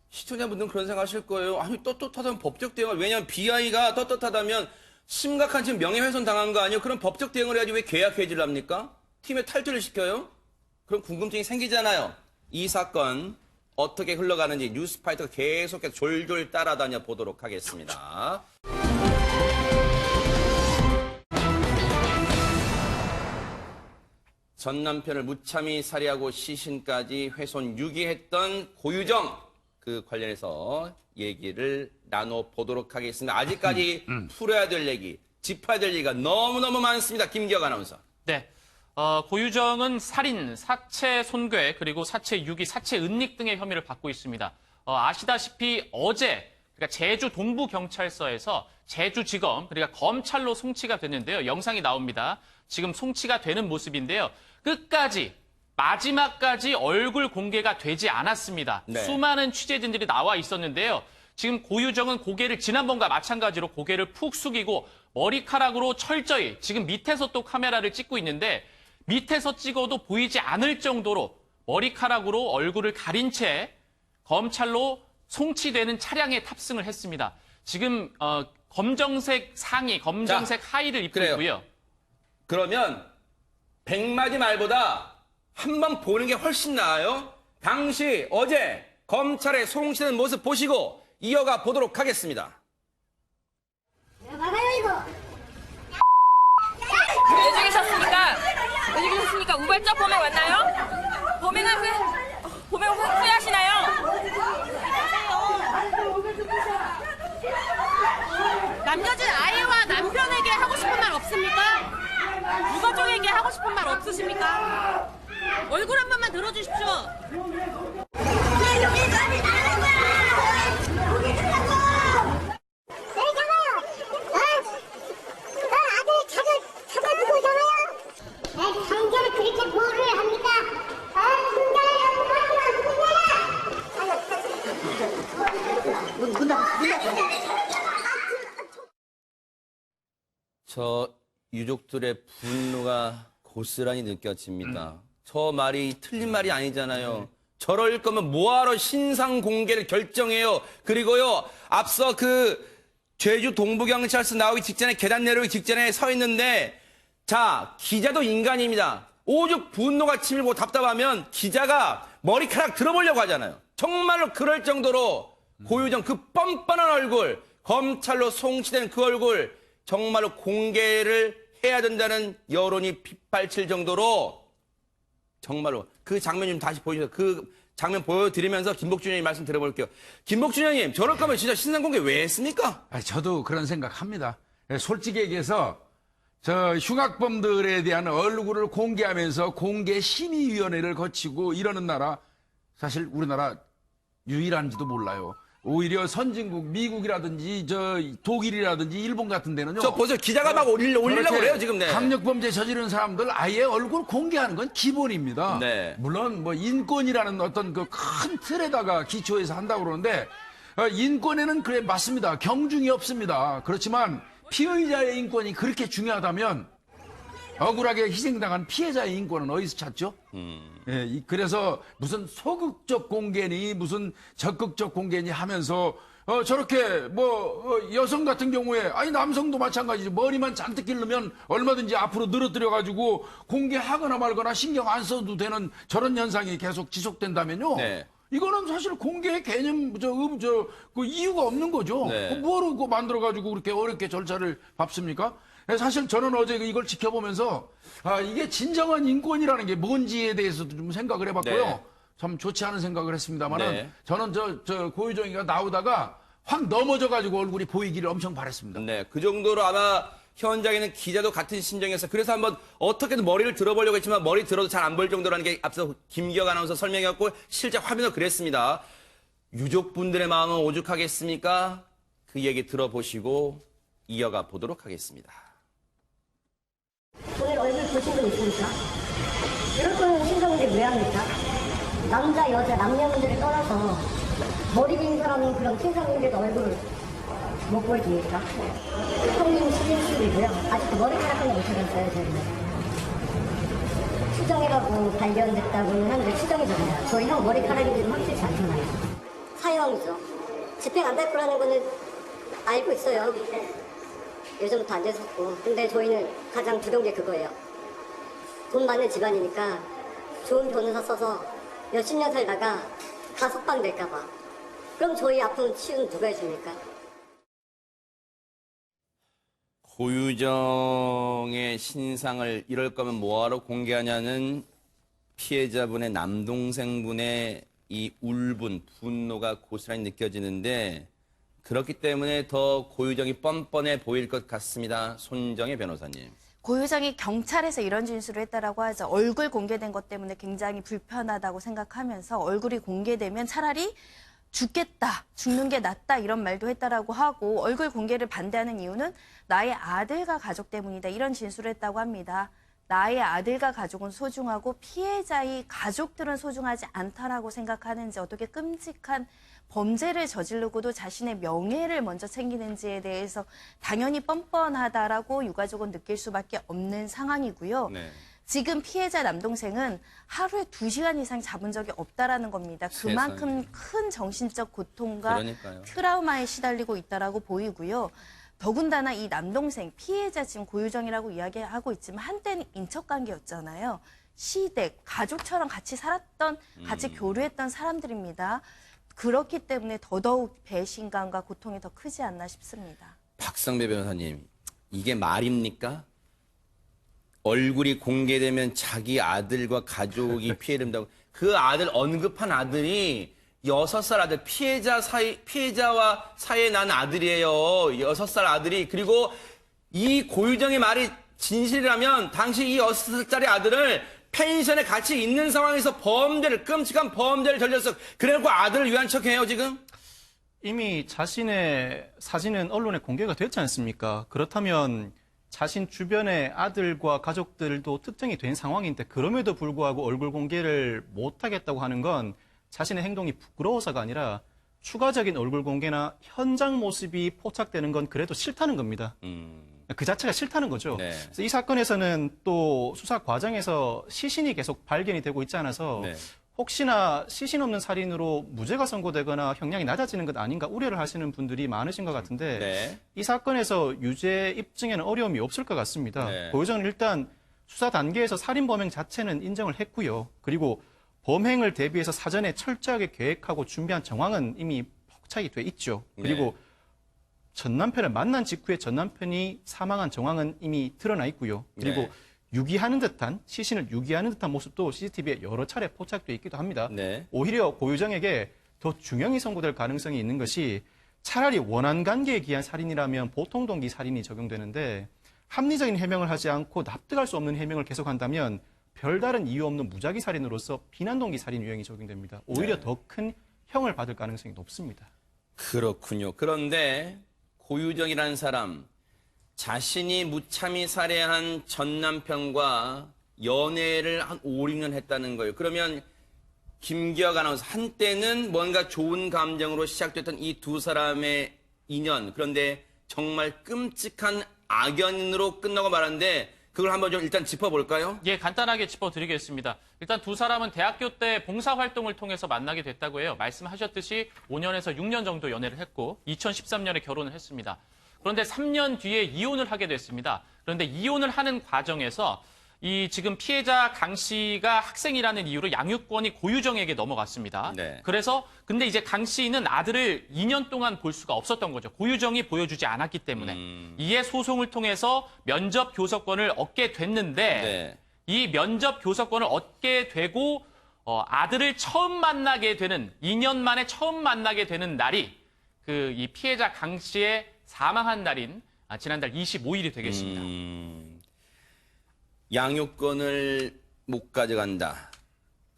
시청자분들은 그런 생각 하실 거예요. 아니, 떳떳하다면 법적 대응을, 왜냐하면 BI가 떳떳하다면 심각한 지금 명예훼손 당한 거 아니에요? 그럼 법적 대응을 해야지 왜 계약 해지를 합니까? 팀에 탈퇴를 시켜요? 그럼 궁금증이 생기잖아요. 이 사건 어떻게 흘러가는지 뉴스파이터가 계속해서 졸졸 따라다녀 보도록 하겠습니다. 전 남편을 무참히 살해하고 시신까지 훼손 유기했던 고유정 그 관련해서 얘기를 나눠보도록 하겠습니다. 아직까지 풀어야 될 얘기, 짚어야 될 얘기가 너무너무 많습니다. 김기혁 아나운서. 네. 고유정은 살인, 사체 손괴, 그리고 사체 유기, 사체 은닉 등의 혐의를 받고 있습니다. 아시다시피 어제, 그러니까 제주 동부경찰서에서 제주지검, 그러니까 검찰로 송치가 됐는데요. 영상이 나옵니다. 지금 송치가 되는 모습인데요. 끝까지, 마지막까지 얼굴 공개가 되지 않았습니다. 네. 수많은 취재진들이 나와 있었는데요. 지금 고유정은 고개를 지난번과 마찬가지로 고개를 푹 숙이고 머리카락으로 철저히 지금 밑에서 또 카메라를 찍고 있는데 밑에서 찍어도 보이지 않을 정도로 머리카락으로 얼굴을 가린 채 검찰로 송치되는 차량에 탑승을 했습니다. 지금 검정색 상의, 검정색 하의를 입고 그래요. 있고요. 그러면 100마디 말보다 한 번 보는 게 훨씬 나아요. 당시 어제 검찰에 송치된 모습 보시고 이어가 보도록 하겠습니다. 왜 죽이셨습니까? 왜 죽이셨습니까? 우발적 범행 맞나요? 범행 후회하시나요? 남겨진 아이와 남편에게 하고 싶은 말 없습니까? 유가족에게 하고 싶은 말 없으십니까? 얼굴 한 번만 들어주십시오. 강제를 그렇게 뭐를 합니까? 저 유족들의 분노가 고스란히 느껴집니다. 저 말이 틀린 말이 아니잖아요. 저럴 거면 뭐하러 신상 공개를 결정해요. 그리고요, 앞서 그 제주 동부경찰서 나오기 직전에 계단 내려오기 직전에 서 있는데, 자, 기자도 인간입니다. 오죽 분노가 치밀고 답답하면 기자가 머리카락 들어보려고 하잖아요. 정말로 그럴 정도로 고유정 그 뻔뻔한 얼굴, 검찰로 송치된 그 얼굴 정말로 공개를 해야 된다는 여론이 빗발칠 정도로 정말로 그 장면 좀 다시 보여주세요. 그 장면 보여드리면서 김복준 의원님 말씀 들어볼게요. 김복준 의원님, 저럴 거면 진짜 신상 공개 왜 했습니까? 저도 그런 생각합니다. 솔직히 얘기해서 저 흉악범들에 대한 얼굴을 공개하면서 공개심의위원회를 거치고 이러는 나라 사실 우리나라 유일한지도 몰라요. 오히려 선진국 미국이라든지 저 독일이라든지 일본 같은 데는요. 저 보세요. 기자가 막 올리려고 그래요 지금. 네. 강력범죄 저지른 사람들 아예 얼굴 공개하는 건 기본입니다. 네. 물론 뭐 인권이라는 어떤 그 큰 틀에다가 기초해서 한다고 그러는데 인권에는 그래 맞습니다. 경중이 없습니다. 그렇지만 피의자의 인권이 그렇게 중요하다면 억울하게 희생당한 피해자의 인권은 어디서 찾죠? 예, 그래서 무슨 소극적 공개니 무슨 적극적 공개니 하면서 저렇게 여성 같은 경우에 아니 남성도 마찬가지지 머리만 잔뜩 기르면 얼마든지 앞으로 늘어뜨려 가지고 공개하거나 말거나 신경 안 써도 되는 저런 현상이 계속 지속된다면요. 네. 이거는 사실 공개의 개념 그 이유가 없는 거죠. 네. 뭐로 그거 만들어 가지고 그렇게 어렵게 절차를 밟습니까? 사실 저는 어제 이걸 지켜보면서 이게 진정한 인권이라는 게 뭔지에 대해서도 좀 생각을 해봤고요. 네. 참 좋지 않은 생각을 했습니다만은 네. 저는 저 고유정이가 나오다가 확 넘어져가지고 얼굴이 보이기를 엄청 바랬습니다. 네, 그 정도로 아마 현장에는 기자도 같은 심정이었어요. 그래서 한번 어떻게든 머리를 들어보려고 했지만 머리 들어도 잘 안 보일 정도라는 게 앞서 김기혁 아나운서 설명했고 실제 화면도 그랬습니다. 유족분들의 마음은 오죽하겠습니까? 그 얘기 들어보시고 이어가 보도록 하겠습니다. 오늘 얼굴 보신 분 있습니까? 이럴 거면 신상공개 왜 합니까? 남자, 여자, 남녀 문제를 떠나서 머리 긴 사람은 그럼 신상공개도 얼굴 못 보여줍니까? 성인 시민수이고요. 아직도 머리카락 하나 못 찾았어요, 저희는. 추정해가고 발견됐다고는 하는데 추정이잖아요. 저희 형 머리카락이 좀 확실치 않잖아요. 사형이죠. 집행 안 될 거라는 거는 알고 있어요. 예전부터 안 됐었고. 근데 저희는 가장 두려운 게 그거예요. 돈 많은 집안이니까 좋은 변호사 써서 몇십 년 살다가 다 석방될까봐. 그럼 저희 아픈 치유는 누가 해줍니까? 고유정의 신상을 이럴 거면 뭐하러 공개하냐는 피해자분의 남동생분의 이 울분, 분노가 고스란히 느껴지는데 그렇기 때문에 더 고유정이 뻔뻔해 보일 것 같습니다. 손정혜 변호사님. 고유정이 경찰에서 이런 진술을 했다라고 하죠. 얼굴 공개된 것 때문에 굉장히 불편하다고 생각하면서 얼굴이 공개되면 차라리 죽겠다, 죽는 게 낫다 이런 말도 했다라고 하고 얼굴 공개를 반대하는 이유는 나의 아들과 가족 때문이다 이런 진술을 했다고 합니다. 나의 아들과 가족은 소중하고 피해자의 가족들은 소중하지 않다라고 생각하는지 어떻게 끔찍한 범죄를 저지르고도 자신의 명예를 먼저 챙기는지에 대해서 당연히 뻔뻔하다라고 유가족은 느낄 수밖에 없는 상황이고요. 네. 지금 피해자 남동생은 하루에 2시간 이상 잡은 적이 없다라는 겁니다. 그만큼 세상에. 큰 정신적 고통과 그러니까요. 트라우마에 시달리고 있다라고 보이고요. 더군다나 이 남동생 피해자 지금 고유정이라고 이야기하고 있지만 한때는 인척관계였잖아요. 시댁, 가족처럼 같이 살았던, 같이 교류했던 사람들입니다. 그렇기 때문에 더더욱 배신감과 고통이 더 크지 않나 싶습니다. 박상배 변호사님, 이게 말입니까? 얼굴이 공개되면 자기 아들과 가족이 피해를 입는다고. 그 아들, 언급한 아들이 6살 아들, 피해자와 사이에 난 아들이에요. 6살 아들이. 그리고 이 고유정의 말이 진실이라면 당시 이 6살짜리 아들을 펜션에 같이 있는 상황에서 끔찍한 범죄를 저질렀어. 그래놓고 아들을 위한 척해요, 지금? 이미 자신의 사진은 언론에 공개가 됐지 않습니까? 그렇다면 자신 주변의 아들과 가족들도 특정이 된 상황인데 그럼에도 불구하고 얼굴 공개를 못하겠다고 하는 건 자신의 행동이 부끄러워서가 아니라 추가적인 얼굴 공개나 현장 모습이 포착되는 건 그래도 싫다는 겁니다. 그 자체가 싫다는 거죠. 네. 그래서 이 사건에서는 또 수사 과정에서 시신이 계속 발견이 되고 있지 않아서 네. 혹시나 시신 없는 살인으로 무죄가 선고되거나 형량이 낮아지는 것 아닌가 우려를 하시는 분들이 많으신 것 같은데 네. 이 사건에서 유죄 입증에는 어려움이 없을 것 같습니다. 네. 고유정은 일단 수사 단계에서 살인 범행 자체는 인정을 했고요. 그리고 범행을 대비해서 사전에 철저하게 계획하고 준비한 정황은 이미 포착이 돼 있죠. 그리고 전 남편을 만난 직후에 전 남편이 사망한 정황은 이미 드러나 있고요. 그리고 네. 유기하는 듯한 시신을 유기하는 듯한 모습도 CCTV에 여러 차례 포착돼 있기도 합니다. 네. 오히려 고유정에게 더 중형이 선고될 가능성이 있는 것이 차라리 원한 관계에 기한 살인이라면 보통 동기 살인이 적용되는데 합리적인 해명을 하지 않고 납득할 수 없는 해명을 계속한다면 별다른 이유 없는 무작위 살인으로서 비난 동기 살인 유형이 적용됩니다. 오히려 더 큰 형을 받을 가능성이 높습니다. 그렇군요. 그런데 고유정이라는 사람 자신이 무참히 살해한 전 남편과 연애를 한 5, 6년 했다는 거예요. 그러면 김기혁 아나운서 한때는 뭔가 좋은 감정으로 시작됐던 이 두 사람의 인연, 그런데 정말 끔찍한 악연으로 끝나고 말았는데 그걸 한번 좀 일단 짚어볼까요? 예, 간단하게 짚어드리겠습니다. 일단 두 사람은 대학교 때 봉사활동을 통해서 만나게 됐다고 해요. 말씀하셨듯이 5년에서 6년 정도 연애를 했고 2013년에 결혼을 했습니다. 그런데 3년 뒤에 이혼을 하게 됐습니다. 그런데 이혼을 하는 과정에서 이 지금 피해자 강 씨가 학생이라는 이유로 양육권이 고유정에게 넘어갔습니다. 네. 그래서 근데 이제 강 씨는 아들을 2년 동안 볼 수가 없었던 거죠. 고유정이 보여주지 않았기 때문에. 이에 소송을 통해서 면접 교섭권을 얻게 됐는데 네. 이 면접 교섭권을 얻게 되고 아들을 처음 만나게 되는 2년 만에 처음 만나게 되는 날이 그 이 피해자 강 씨의 사망한 날인 지난달 25일이 되겠습니다. 양육권을 못 가져간다.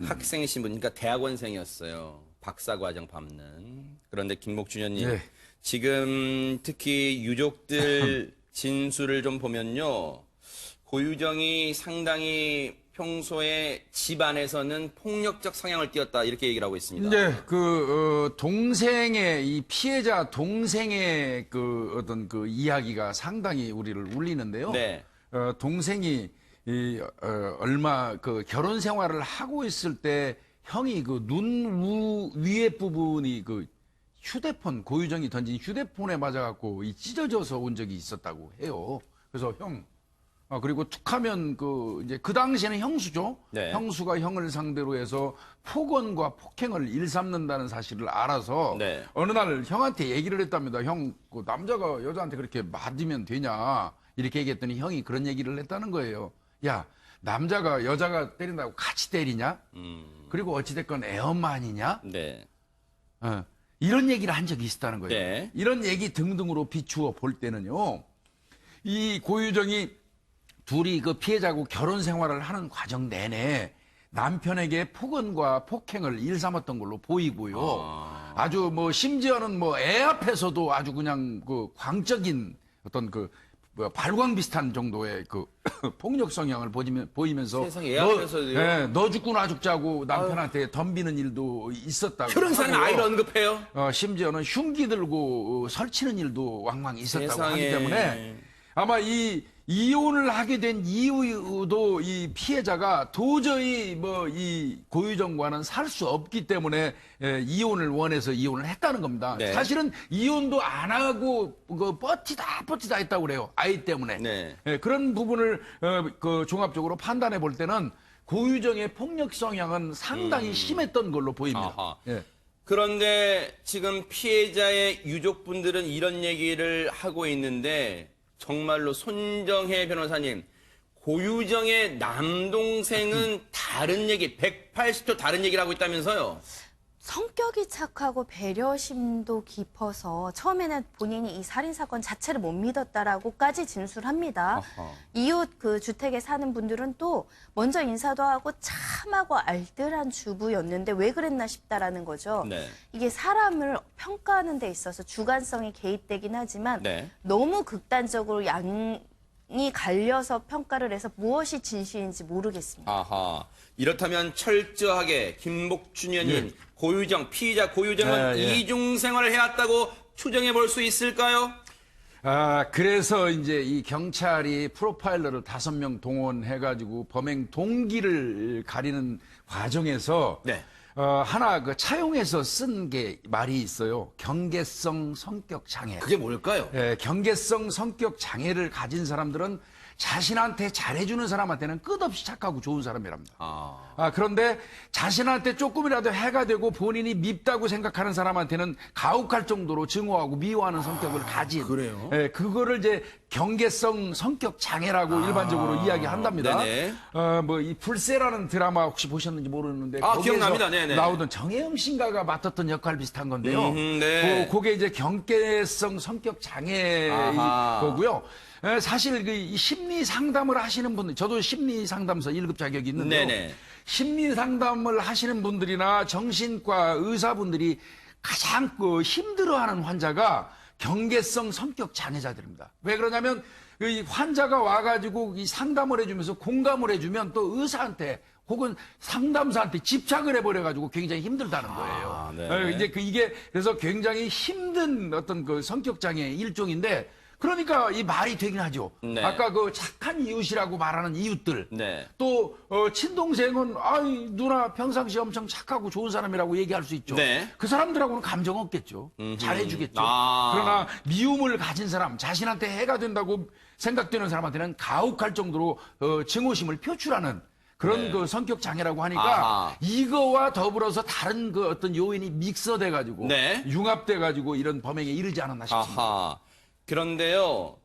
학생 신분, 그러니까 대학원생이었어요. 박사과정 밟는. 그런데 김목준 의원님, 네. 지금 특히 유족들 진술을 좀 보면요. 고유정이 상당히 평소에 집안에서는 폭력적 성향을 띠었다 이렇게 얘기를 하고 있습니다. 네, 동생의 이 피해자 동생의 그 어떤 그 이야기가 상당히 우리를 울리는데요. 네. 동생이 얼마 그 결혼 생활을 하고 있을 때 형이 그 눈 위에 부분이 그 휴대폰 고유정이 던진 휴대폰에 맞아갖고 이 찢어져서 온 적이 있었다고 해요. 그래서 그리고 툭하면 이제 그 당시에는 형수죠. 네. 형수가 형을 상대로 해서 폭언과 폭행을 일삼는다는 사실을 알아서 네. 어느 날 형한테 얘기를 했답니다. 형, 그 남자가 여자한테 그렇게 맞으면 되냐? 이렇게 얘기했더니 형이 그런 얘기를 했다는 거예요. 야, 남자가 여자가 때린다고 같이 때리냐? 그리고 어찌됐건 애엄마 아니냐? 네. 이런 얘기를 한 적이 있었다는 거예요. 네. 이런 얘기 등등으로 비추어 볼 때는요, 이 고유정이 둘이 그 피해자하고 결혼 생활을 하는 과정 내내 남편에게 폭언과 폭행을 일삼았던 걸로 보이고요. 아주 심지어는 애 앞에서도 아주 그냥 그 광적인 어떤 발광 비슷한 정도의 그 폭력 성향을 보이면서 세상에, 애 앞에서도요? 너 죽고 나 죽자고 남편한테 덤비는 일도 있었다고. 그런 사람이 하고요. 아이를 언급해요? 심지어는 흉기 들고 설치는 일도 왕왕 있었다고 세상에. 하기 때문에 아마 이 이혼을 하게 된 이유도 이 피해자가 도저히 이 고유정과는 살 수 없기 때문에 이혼을 원해서 이혼을 했다는 겁니다. 네. 사실은 이혼도 안 하고 버티다 했다고 그래요. 아이 때문에. 네. 그런 부분을 종합적으로 판단해 볼 때는 고유정의 폭력 성향은 상당히 심했던 걸로 보입니다. 아하. 예. 그런데 지금 피해자의 유족분들은 이런 얘기를 하고 있는데 정말로 손정혜 변호사님, 고유정의 남동생은 다른 얘기, 180도 다른 얘기를 하고 있다면서요? 성격이 착하고 배려심도 깊어서 처음에는 본인이 이 살인사건 자체를 못 믿었다라고까지 진술합니다. 아하. 이웃 그 주택에 사는 분들은 또 먼저 인사도 하고 참하고 알뜰한 주부였는데 왜 그랬나 싶다라는 거죠. 네. 이게 사람을 평가하는 데 있어서 주관성이 개입되긴 하지만 네. 너무 극단적으로 양이 갈려서 평가를 해서 무엇이 진실인지 모르겠습니다. 아하. 이렇다면 철저하게 김목준 의원님, 고유정, 피의자 고유정은 예, 예. 이중 생활을 해왔다고 추정해 볼 수 있을까요? 그래서 이제 이 경찰이 프로파일러를 5명 동원해가지고 범행 동기를 가리는 과정에서 네. 하나 그 차용해서 쓴 게 말이 있어요. 경계성 성격 장애. 그게 뭘까요? 경계성 성격 장애를 가진 사람들은 자신한테 잘해주는 사람한테는 끝없이 착하고 좋은 사람이랍니다. 그런데 자신한테 조금이라도 해가 되고 본인이 밉다고 생각하는 사람한테는 가혹할 정도로 증오하고 미워하는 성격을 가진. 그래요? 그거를 이제 경계성 성격 장애라고 일반적으로 이야기한답니다. 네네. 뭐 이 불새라는 드라마 혹시 보셨는지 모르는데 거기에서 기억납니다. 네네. 나오던 정혜영 씨인가가 맡았던 역할 비슷한 건데요. 네. 그게 이제 경계성 성격 장애의 아하. 거고요. 사실 그 심리 상담을 하시는 분들, 저도 심리 상담사 1급 자격이 있는데요. 네네. 심리 상담을 하시는 분들이나 정신과 의사분들이 가장 힘들어하는 환자가 경계성 성격 장애자들입니다. 왜 그러냐면 이 환자가 와가지고 이 상담을 해주면서 공감을 해주면 또 의사한테 혹은 상담사한테 집착을 해버려가지고 굉장히 힘들다는 거예요. 네. 이제 이게 그래서 굉장히 힘든 어떤 그 성격 장애 일종인데. 그러니까 이 말이 되긴 하죠. 네. 아까 그 착한 이웃이라고 말하는 이웃들. 네. 또 친동생은 아이 누나 평상시에 엄청 착하고 좋은 사람이라고 얘기할 수 있죠. 네. 그 사람들하고는 감정 없겠죠. 잘해주겠죠. 그러나 미움을 가진 사람, 자신한테 해가 된다고 생각되는 사람한테는 가혹할 정도로 증오심을 표출하는 그런 그 성격 장애라고 하니까 이거와 더불어서 다른 그 어떤 요인이 믹서돼 가지고 융합돼 가지고 이런 범행에 이르지 않았나 싶습니다. 그런데요,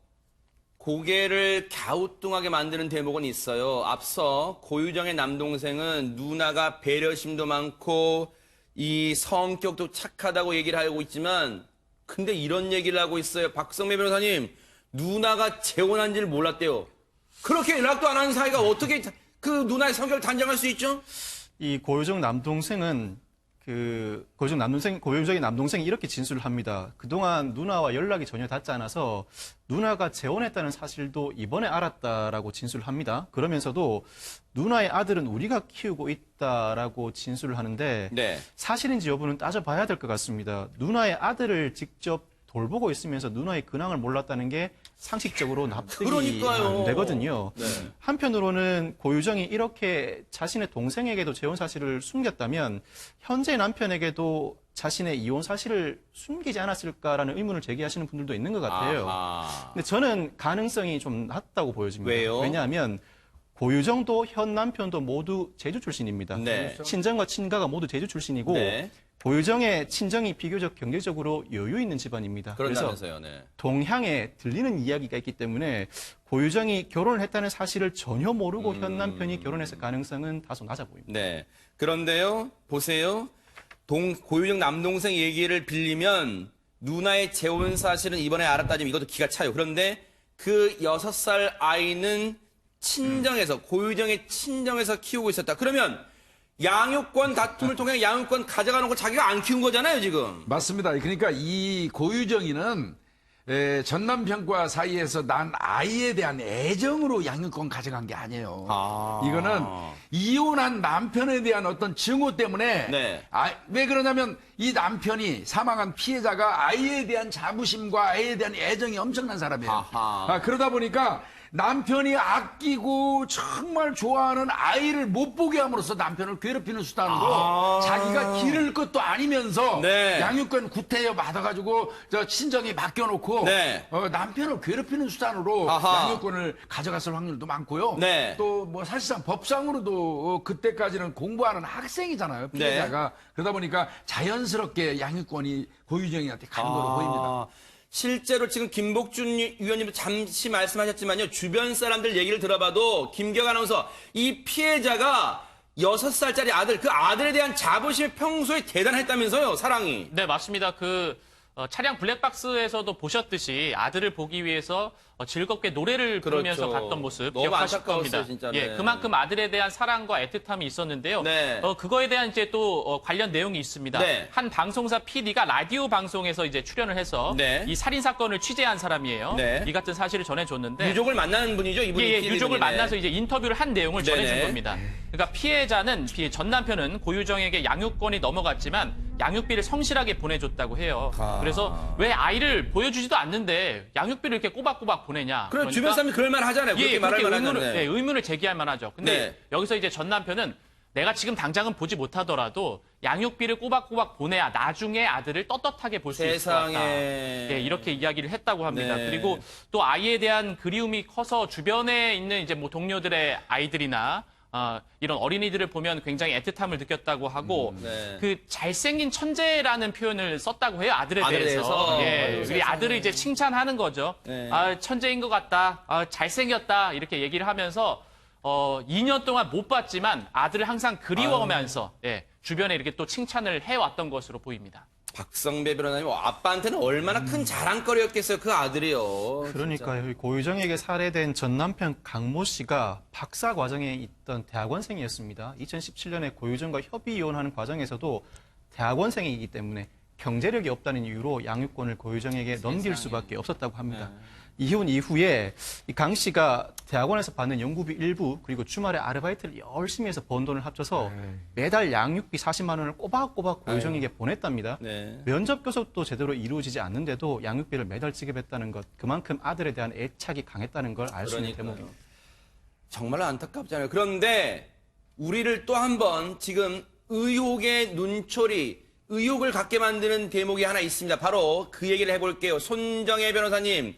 고개를 갸우뚱하게 만드는 대목은 있어요. 앞서 고유정의 남동생은 누나가 배려심도 많고 이 성격도 착하다고 얘기를 하고 있지만 근데 이런 얘기를 하고 있어요. 박성매 변호사님, 누나가 재혼한지를 몰랐대요. 그렇게 연락도 안 하는 사이가 어떻게 그 누나의 성격을 단정할 수 있죠? 이 고유정 남동생은 고유정의 남동생이 이렇게 진술을 합니다. 그동안 누나와 연락이 전혀 닿지 않아서 누나가 재혼했다는 사실도 이번에 알았다라고 진술을 합니다. 그러면서도 누나의 아들은 우리가 키우고 있다라고 진술을 하하는데 사실인지 여부는 따져봐야 될 것 같습니다. 누나의 아들을 직접 돌보고 있으면서 누나의 근황을 몰랐다는 게 상식적으로 납득이 안 되거든요. 한편으로는 고유정이 이렇게 자신의 동생에게도 재혼 사실을 숨겼다면 현재 남편에게도 자신의 이혼 사실을 숨기지 않았을까라는 의문을 제기하시는 분들도 있는 것 같아요. 근데 저는 가능성이 좀 낮다고 보여집니다. 왜요? 왜냐하면 고유정도 현 남편도 모두 제주 출신입니다. 친정과 친가가 모두 제주 출신이고 고유정의 친정이 비교적 경제적으로 여유 있는 집안입니다. 그런다면서요. 그래서 동향에 들리는 이야기가 있기 때문에 고유정이 결혼을 했다는 사실을 전혀 모르고 현 남편이 결혼했을 가능성은 다소 낮아 보입니다. 그런데요, 보세요. 고유정 남동생 얘기를 빌리면 누나의 재혼 사실은 이번에 알았다지만 이것도 기가 차요. 그런데 그 6살 아이는 친정에서, 고유정의 친정에서 키우고 있었다. 그러면 양육권 다툼을 통해 양육권 가져가는 걸 자기가 안 키운 거잖아요, 지금. 맞습니다. 그러니까 이 고유정이는 전 남편과 사이에서 난 아이에 대한 애정으로 양육권 가져간 게 아니에요. 이거는 이혼한 남편에 대한 어떤 증오 때문에 왜 그러냐면 이 남편이 사망한 피해자가 아이에 대한 자부심과 아이에 대한 애정이 엄청난 사람이에요. 그러다 보니까 남편이 아끼고 정말 좋아하는 아이를 못 보게 함으로써 남편을 괴롭히는 수단으로 자기가 기를 것도 아니면서 양육권 구태여 받아가지고 저 친정에 맡겨놓고 남편을 괴롭히는 수단으로 양육권을 가져갔을 확률도 많고요. 또 뭐 사실상 법상으로도 그때까지는 공부하는 학생이잖아요, 피해자가. 그러다 보니까 자연스럽게 양육권이 고유정이한테 간 거로 보입니다. 실제로 지금 김복준 위원님도 잠시 말씀하셨지만요. 주변 사람들 얘기를 들어봐도 김경 아나운서, 이 피해자가 6살짜리 아들, 그 아들에 대한 자부심이 평소에 대단했다면서요, 사랑이. 네, 맞습니다. 차량 블랙박스에서도 보셨듯이 아들을 보기 위해서 즐겁게 노래를 부르면서 갔던 모습 너무 기억하실 겁니다. 진짜로. 예, 그만큼 아들에 대한 사랑과 애틋함이 있었는데요. 그거에 대한 이제 또 관련 내용이 있습니다. 한 방송사 PD가 라디오 방송에서 이제 출연을 해서 이 살인 사건을 취재한 사람이에요. 이 같은 사실을 전해줬는데 유족을 만나는 분이죠, 이분이. 예, 유족을 만나서 이제 인터뷰를 한 내용을 전해준 겁니다. 그러니까 전 남편은 고유정에게 양육권이 넘어갔지만 양육비를 성실하게 보내줬다고 해요. 아. 그래서 왜 아이를 보여주지도 않는데 양육비를 이렇게 꼬박꼬박 보내냐. 그럼 주변 사람이 그럴 만 하잖아요. 그렇게 말할 그렇게 만 하는데. 의문을 제기할 만하죠. 근데 네. 여기서 이제 전 남편은 내가 지금 당장은 보지 못하더라도 양육비를 꼬박꼬박 보내야 나중에 아들을 떳떳하게 볼 수 있을 것 같다. 세상에. 이렇게 이야기를 했다고 합니다. 네. 그리고 또 아이에 대한 그리움이 커서 주변에 있는 이제 뭐 동료들의 아이들이나 이런 어린이들을 보면 굉장히 애틋함을 느꼈다고 하고 네. 그 잘생긴 천재라는 표현을 썼다고 해요. 아들에 아들에 대해서. 대해서? 예. 아유, 우리 세상에. 아들을 이제 칭찬하는 거죠. 네. 아, 천재인 것 같다. 아, 잘생겼다. 이렇게 얘기를 하면서 2년 동안 못 봤지만 아들을 항상 그리워하면서 예, 주변에 이렇게 또 칭찬을 해왔던 것으로 보입니다. 박성배 변호사님, 아빠한테는 얼마나 큰 자랑거리였겠어요, 그 아들이요. 그러니까요. 이 고유정에게 살해된 전 남편 강모 씨가 박사 과정에 있던 대학원생이었습니다. 2017년에 고유정과 협의 이혼하는 과정에서도 대학원생이기 때문에 경제력이 없다는 이유로 양육권을 고유정에게 넘길 수밖에 없었다고 합니다. 이혼 이후에 이 강 씨가 대학원에서 받는 연구비 일부 그리고 주말에 아르바이트를 열심히 해서 번 돈을 합쳐서 매달 양육비 40만 원을 꼬박꼬박 고유정에게 보냈답니다. 네. 면접 교섭도 제대로 이루어지지 않는데도 양육비를 매달 지급했다는 것, 그만큼 아들에 대한 애착이 강했다는 걸 알 수 있는 그러니까요. 대목입니다. 정말 안타깝잖아요. 그런데 우리를 또 한 번 지금 의혹의 눈초리, 의혹을 갖게 만드는 대목이 하나 있습니다. 바로 그 얘기를 해볼게요. 손정혜 변호사님,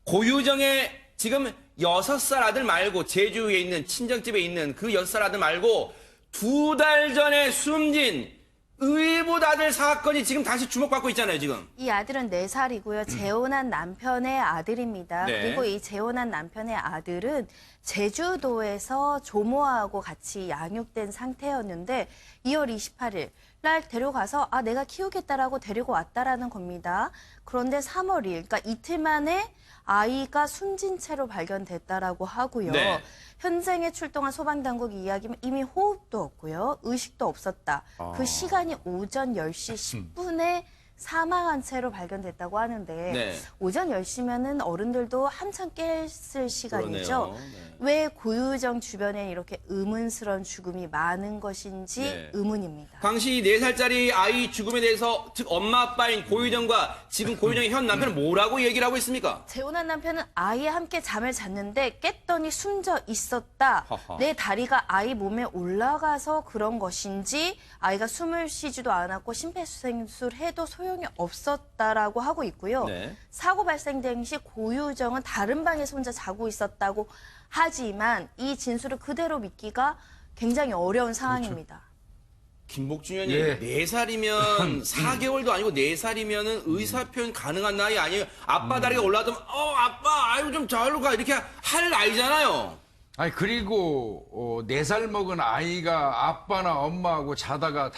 고유정의 지금 6살 아들 말고 제주에 있는 친정집에 있는 그 6살 아들 말고 2달 전에 숨진 의붓 아들 사건이 지금 다시 주목받고 있잖아요, 지금. 이 아들은 4살이고요. 재혼한 남편의 아들입니다. 네. 그리고 이 재혼한 남편의 아들은 제주도에서 조모하고 같이 양육된 상태였는데 2월 28일 날 데려가서 내가 키우겠다라고 데리고 왔다라는 겁니다. 그런데 3월 2일, 그러니까 이틀 만에 아이가 숨진 채로 발견됐다라고 하고요. 네. 현장에 출동한 소방당국 이야기는 이미 호흡도 없고요. 의식도 없었다. 그 시간이 오전 10시 10분에 사망한 채로 발견됐다고 하는데 네. 오전 10시면은 어른들도 한참 깼을 시간이죠. 그러네요. 네. 왜 고유정 주변에 이렇게 의문스러운 죽음이 많은 것인지 네. 의문입니다. 당시 4살짜리 아이 죽음에 대해서 즉 엄마 아빠인 고유정과 지금 고유정의 현 남편은 뭐라고 얘기를 하고 있습니까? 재혼한 남편은 아이와 함께 잠을 잤는데 깼더니 숨져 있었다. 하하. 내 다리가 아이 몸에 올라가서 그런 것인지 아이가 숨을 쉬지도 않았고 심폐소생술 해도 소용이 없었다라고 하고 있고요. 네. 사고 발생 당시 고유정은 다른 방에서 혼자 자고 있었다고 하지만 이 진술을 그대로 믿기가 굉장히 어려운 상황입니다. 김복준 의원님, 예. 4살이면 4개월도 아니고 4살이면 의사 표현 가능한 나이 아니에요? 아빠 다리가 올라가면 아빠 아이고 좀 저리로 가 이렇게 할 나이잖아요. 아니 그리고 4살 먹은 아이가 아빠나 엄마하고 자다가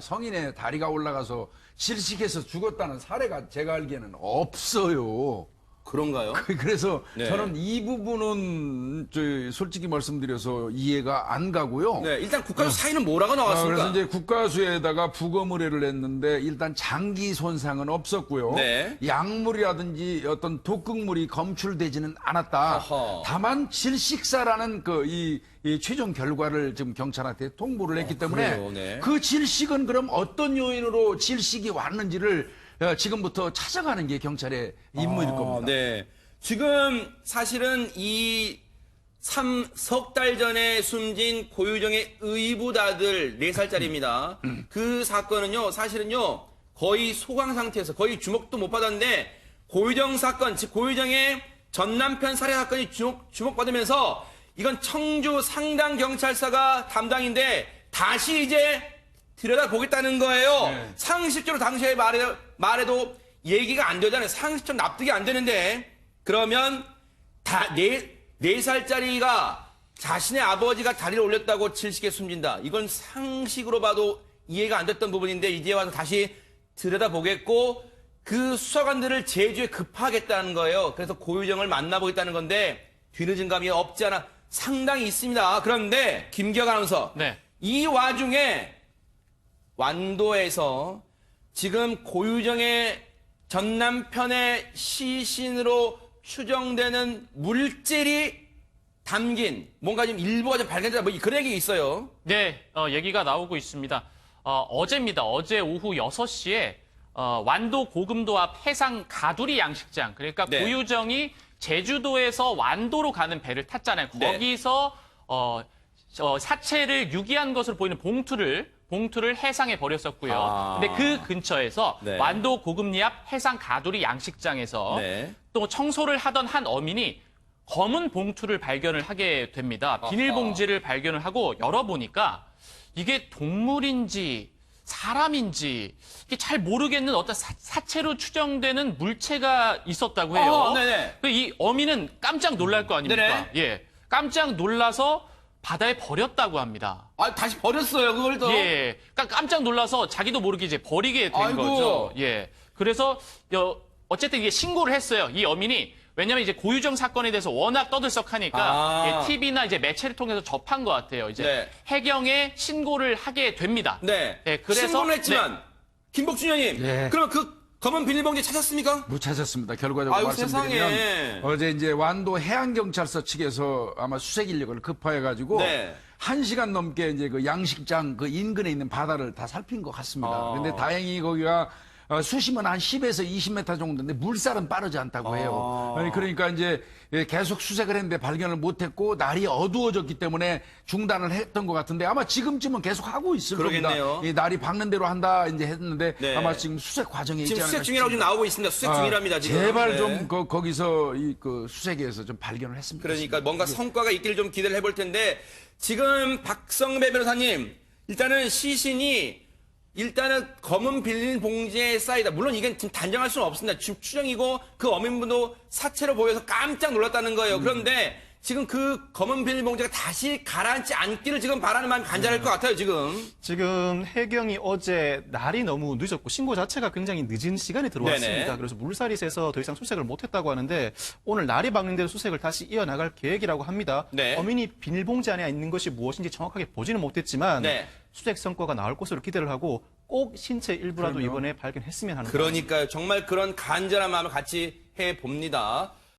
성인의 다리가 올라가서 질식해서 죽었다는 사례가 제가 알기에는 없어요. 그런가요? 그래서 네. 저는 이 부분은 솔직히 말씀드려서 이해가 안 가고요. 네, 일단 국가적 사인은 뭐라고 그래서 나왔습니까? 이제 국가수에다가 부검 의뢰를 했는데 일단 장기 손상은 없었고요. 네. 약물이라든지 어떤 독극물이 검출되지는 않았다. 어허. 다만 질식사라는 이 최종 결과를 지금 경찰한테 통보를 했기 때문에 그래요, 네. 그 질식은 그럼 어떤 요인으로 질식이 왔는지를 지금부터 찾아가는 게 경찰의 임무일 겁니다. 네. 지금 사실은 이 석 달 전에 숨진 고유정의 의붓 아들 4살짜리입니다. 그 사건은요, 사실은요, 거의 소강 상태에서 거의 주목도 못 받았는데, 고유정 사건, 즉 고유정의 전 남편 살해 사건이 주목받으면서 이건 청주 상당경찰서가 담당인데 다시 이제 들여다보겠다는 거예요. 네. 상식적으로 당시에 말해도 얘기가 안 되잖아요. 상식적으로 납득이 안 되는데 그러면 다 4살짜리가 자신의 아버지가 다리를 올렸다고 질식에 숨진다. 이건 상식으로 봐도 이해가 안 됐던 부분인데 이제 와서 다시 들여다보겠고 그 수사관들을 제주에 급파하겠다는 거예요. 그래서 고유정을 만나보겠다는 건데 뒤늦은 감이 없지 않아 상당히 있습니다. 그런데 김기혁 아나운서 네. 이 와중에 완도에서 지금 고유정의 전 남편의 시신으로 추정되는 물질이 담긴 뭔가 좀 일부가 좀 발견되다 뭐 그런 얘기 있어요. 네, 얘기가 나오고 있습니다. 어제입니다. 어제 오후 6시에 완도 고금도 앞 해상 가두리 양식장, 그러니까 네. 고유정이 제주도에서 완도로 가는 배를 탔잖아요. 네. 거기서 사체를 유기한 것으로 보이는 봉투를 해상에 버렸었고요. 아. 근데 그 근처에서 네. 완도 고금리 앞 해상 가두리 양식장에서 네. 또 청소를 하던 한 어민이 검은 봉투를 발견을 하게 됩니다. 비닐봉지를 발견을 하고 열어보니까 이게 동물인지 사람인지 이게 잘 모르겠는 어떤 사체로 추정되는 물체가 있었다고 해요. 네네. 이 어민은 깜짝 놀랄 거 아닙니까? 네네. 예, 깜짝 놀라서 바다에 버렸다고 합니다. 아, 다시 버렸어요, 그걸 또. 예, 그러니까 깜짝 놀라서 자기도 모르게 이제 버리게 된 아이고. 거죠. 예, 그래서 어쨌든 이게 신고를 했어요. 이 어민이. 왜냐면 이제 고유정 사건에 대해서 워낙 떠들썩하니까 TV나 이제 매체를 통해서 접한 것 같아요. 이제 네. 해경에 신고를 하게 됩니다. 네. 네, 그래서 신고는 했지만, 김복준 의원님. 네. 그럼 그 검은 비닐봉지 찾았습니까? 못 찾았습니다. 결과적으로 아유, 말씀드리면 세상에. 어제 이제 완도 해양경찰서 측에서 아마 수색 인력을 급파해가지고 네. 1시간 넘게 이제 그 양식장 그 인근에 있는 바다를 다 살핀 것 같습니다. 그런데 다행히 거기가 수심은 한 10에서 20m 정도인데 물살은 빠르지 않다고 해요. 아니, 그러니까 이제 계속 수색을 했는데 발견을 못했고 날이 어두워졌기 때문에 중단을 했던 것 같은데 아마 지금쯤은 계속 하고 있을 그러겠네요. 겁니다. 이 날이 밝는 대로 한다 이제 했는데 네. 아마 지금 수색 과정에 있지 지금 않을까 수색 중이라고 지금 나오고 있습니다. 수색 중이랍니다, 지금. 제발 네. 좀 거기서 그 수색에서 좀 발견을 했으면 그러니까 좋겠습니다. 뭔가 성과가 있기를 좀 기대를 해볼 텐데, 지금 박성배 변호사님, 일단은 시신이 일단은 검은 비닐봉지에 쌓이다. 물론 이게 지금 단정할 수는 없습니다. 지금 추정이고 그 어민분도 사체로 보여서 깜짝 놀랐다는 거예요. 그런데 지금 그 검은 비닐봉지가 다시 가라앉지 않기를 지금 바라는 마음이 간절할 것 같아요, 지금. 지금 해경이 어제 날이 너무 늦었고 신고 자체가 굉장히 늦은 시간에 들어왔습니다. 네네. 그래서 물살이 세서 더 이상 수색을 못했다고 하는데 오늘 날이 밝는 대로 수색을 다시 이어나갈 계획이라고 합니다. 네. 어민이 비닐봉지 안에 있는 것이 무엇인지 정확하게 보지는 못했지만 네. 수색 성과가 나올 것으로 기대를 하고 꼭 신체 일부라도 그럼요. 이번에 발견했으면 하는 그러니까요. 정말 그런 간절한 마음을 같이 해봅니다.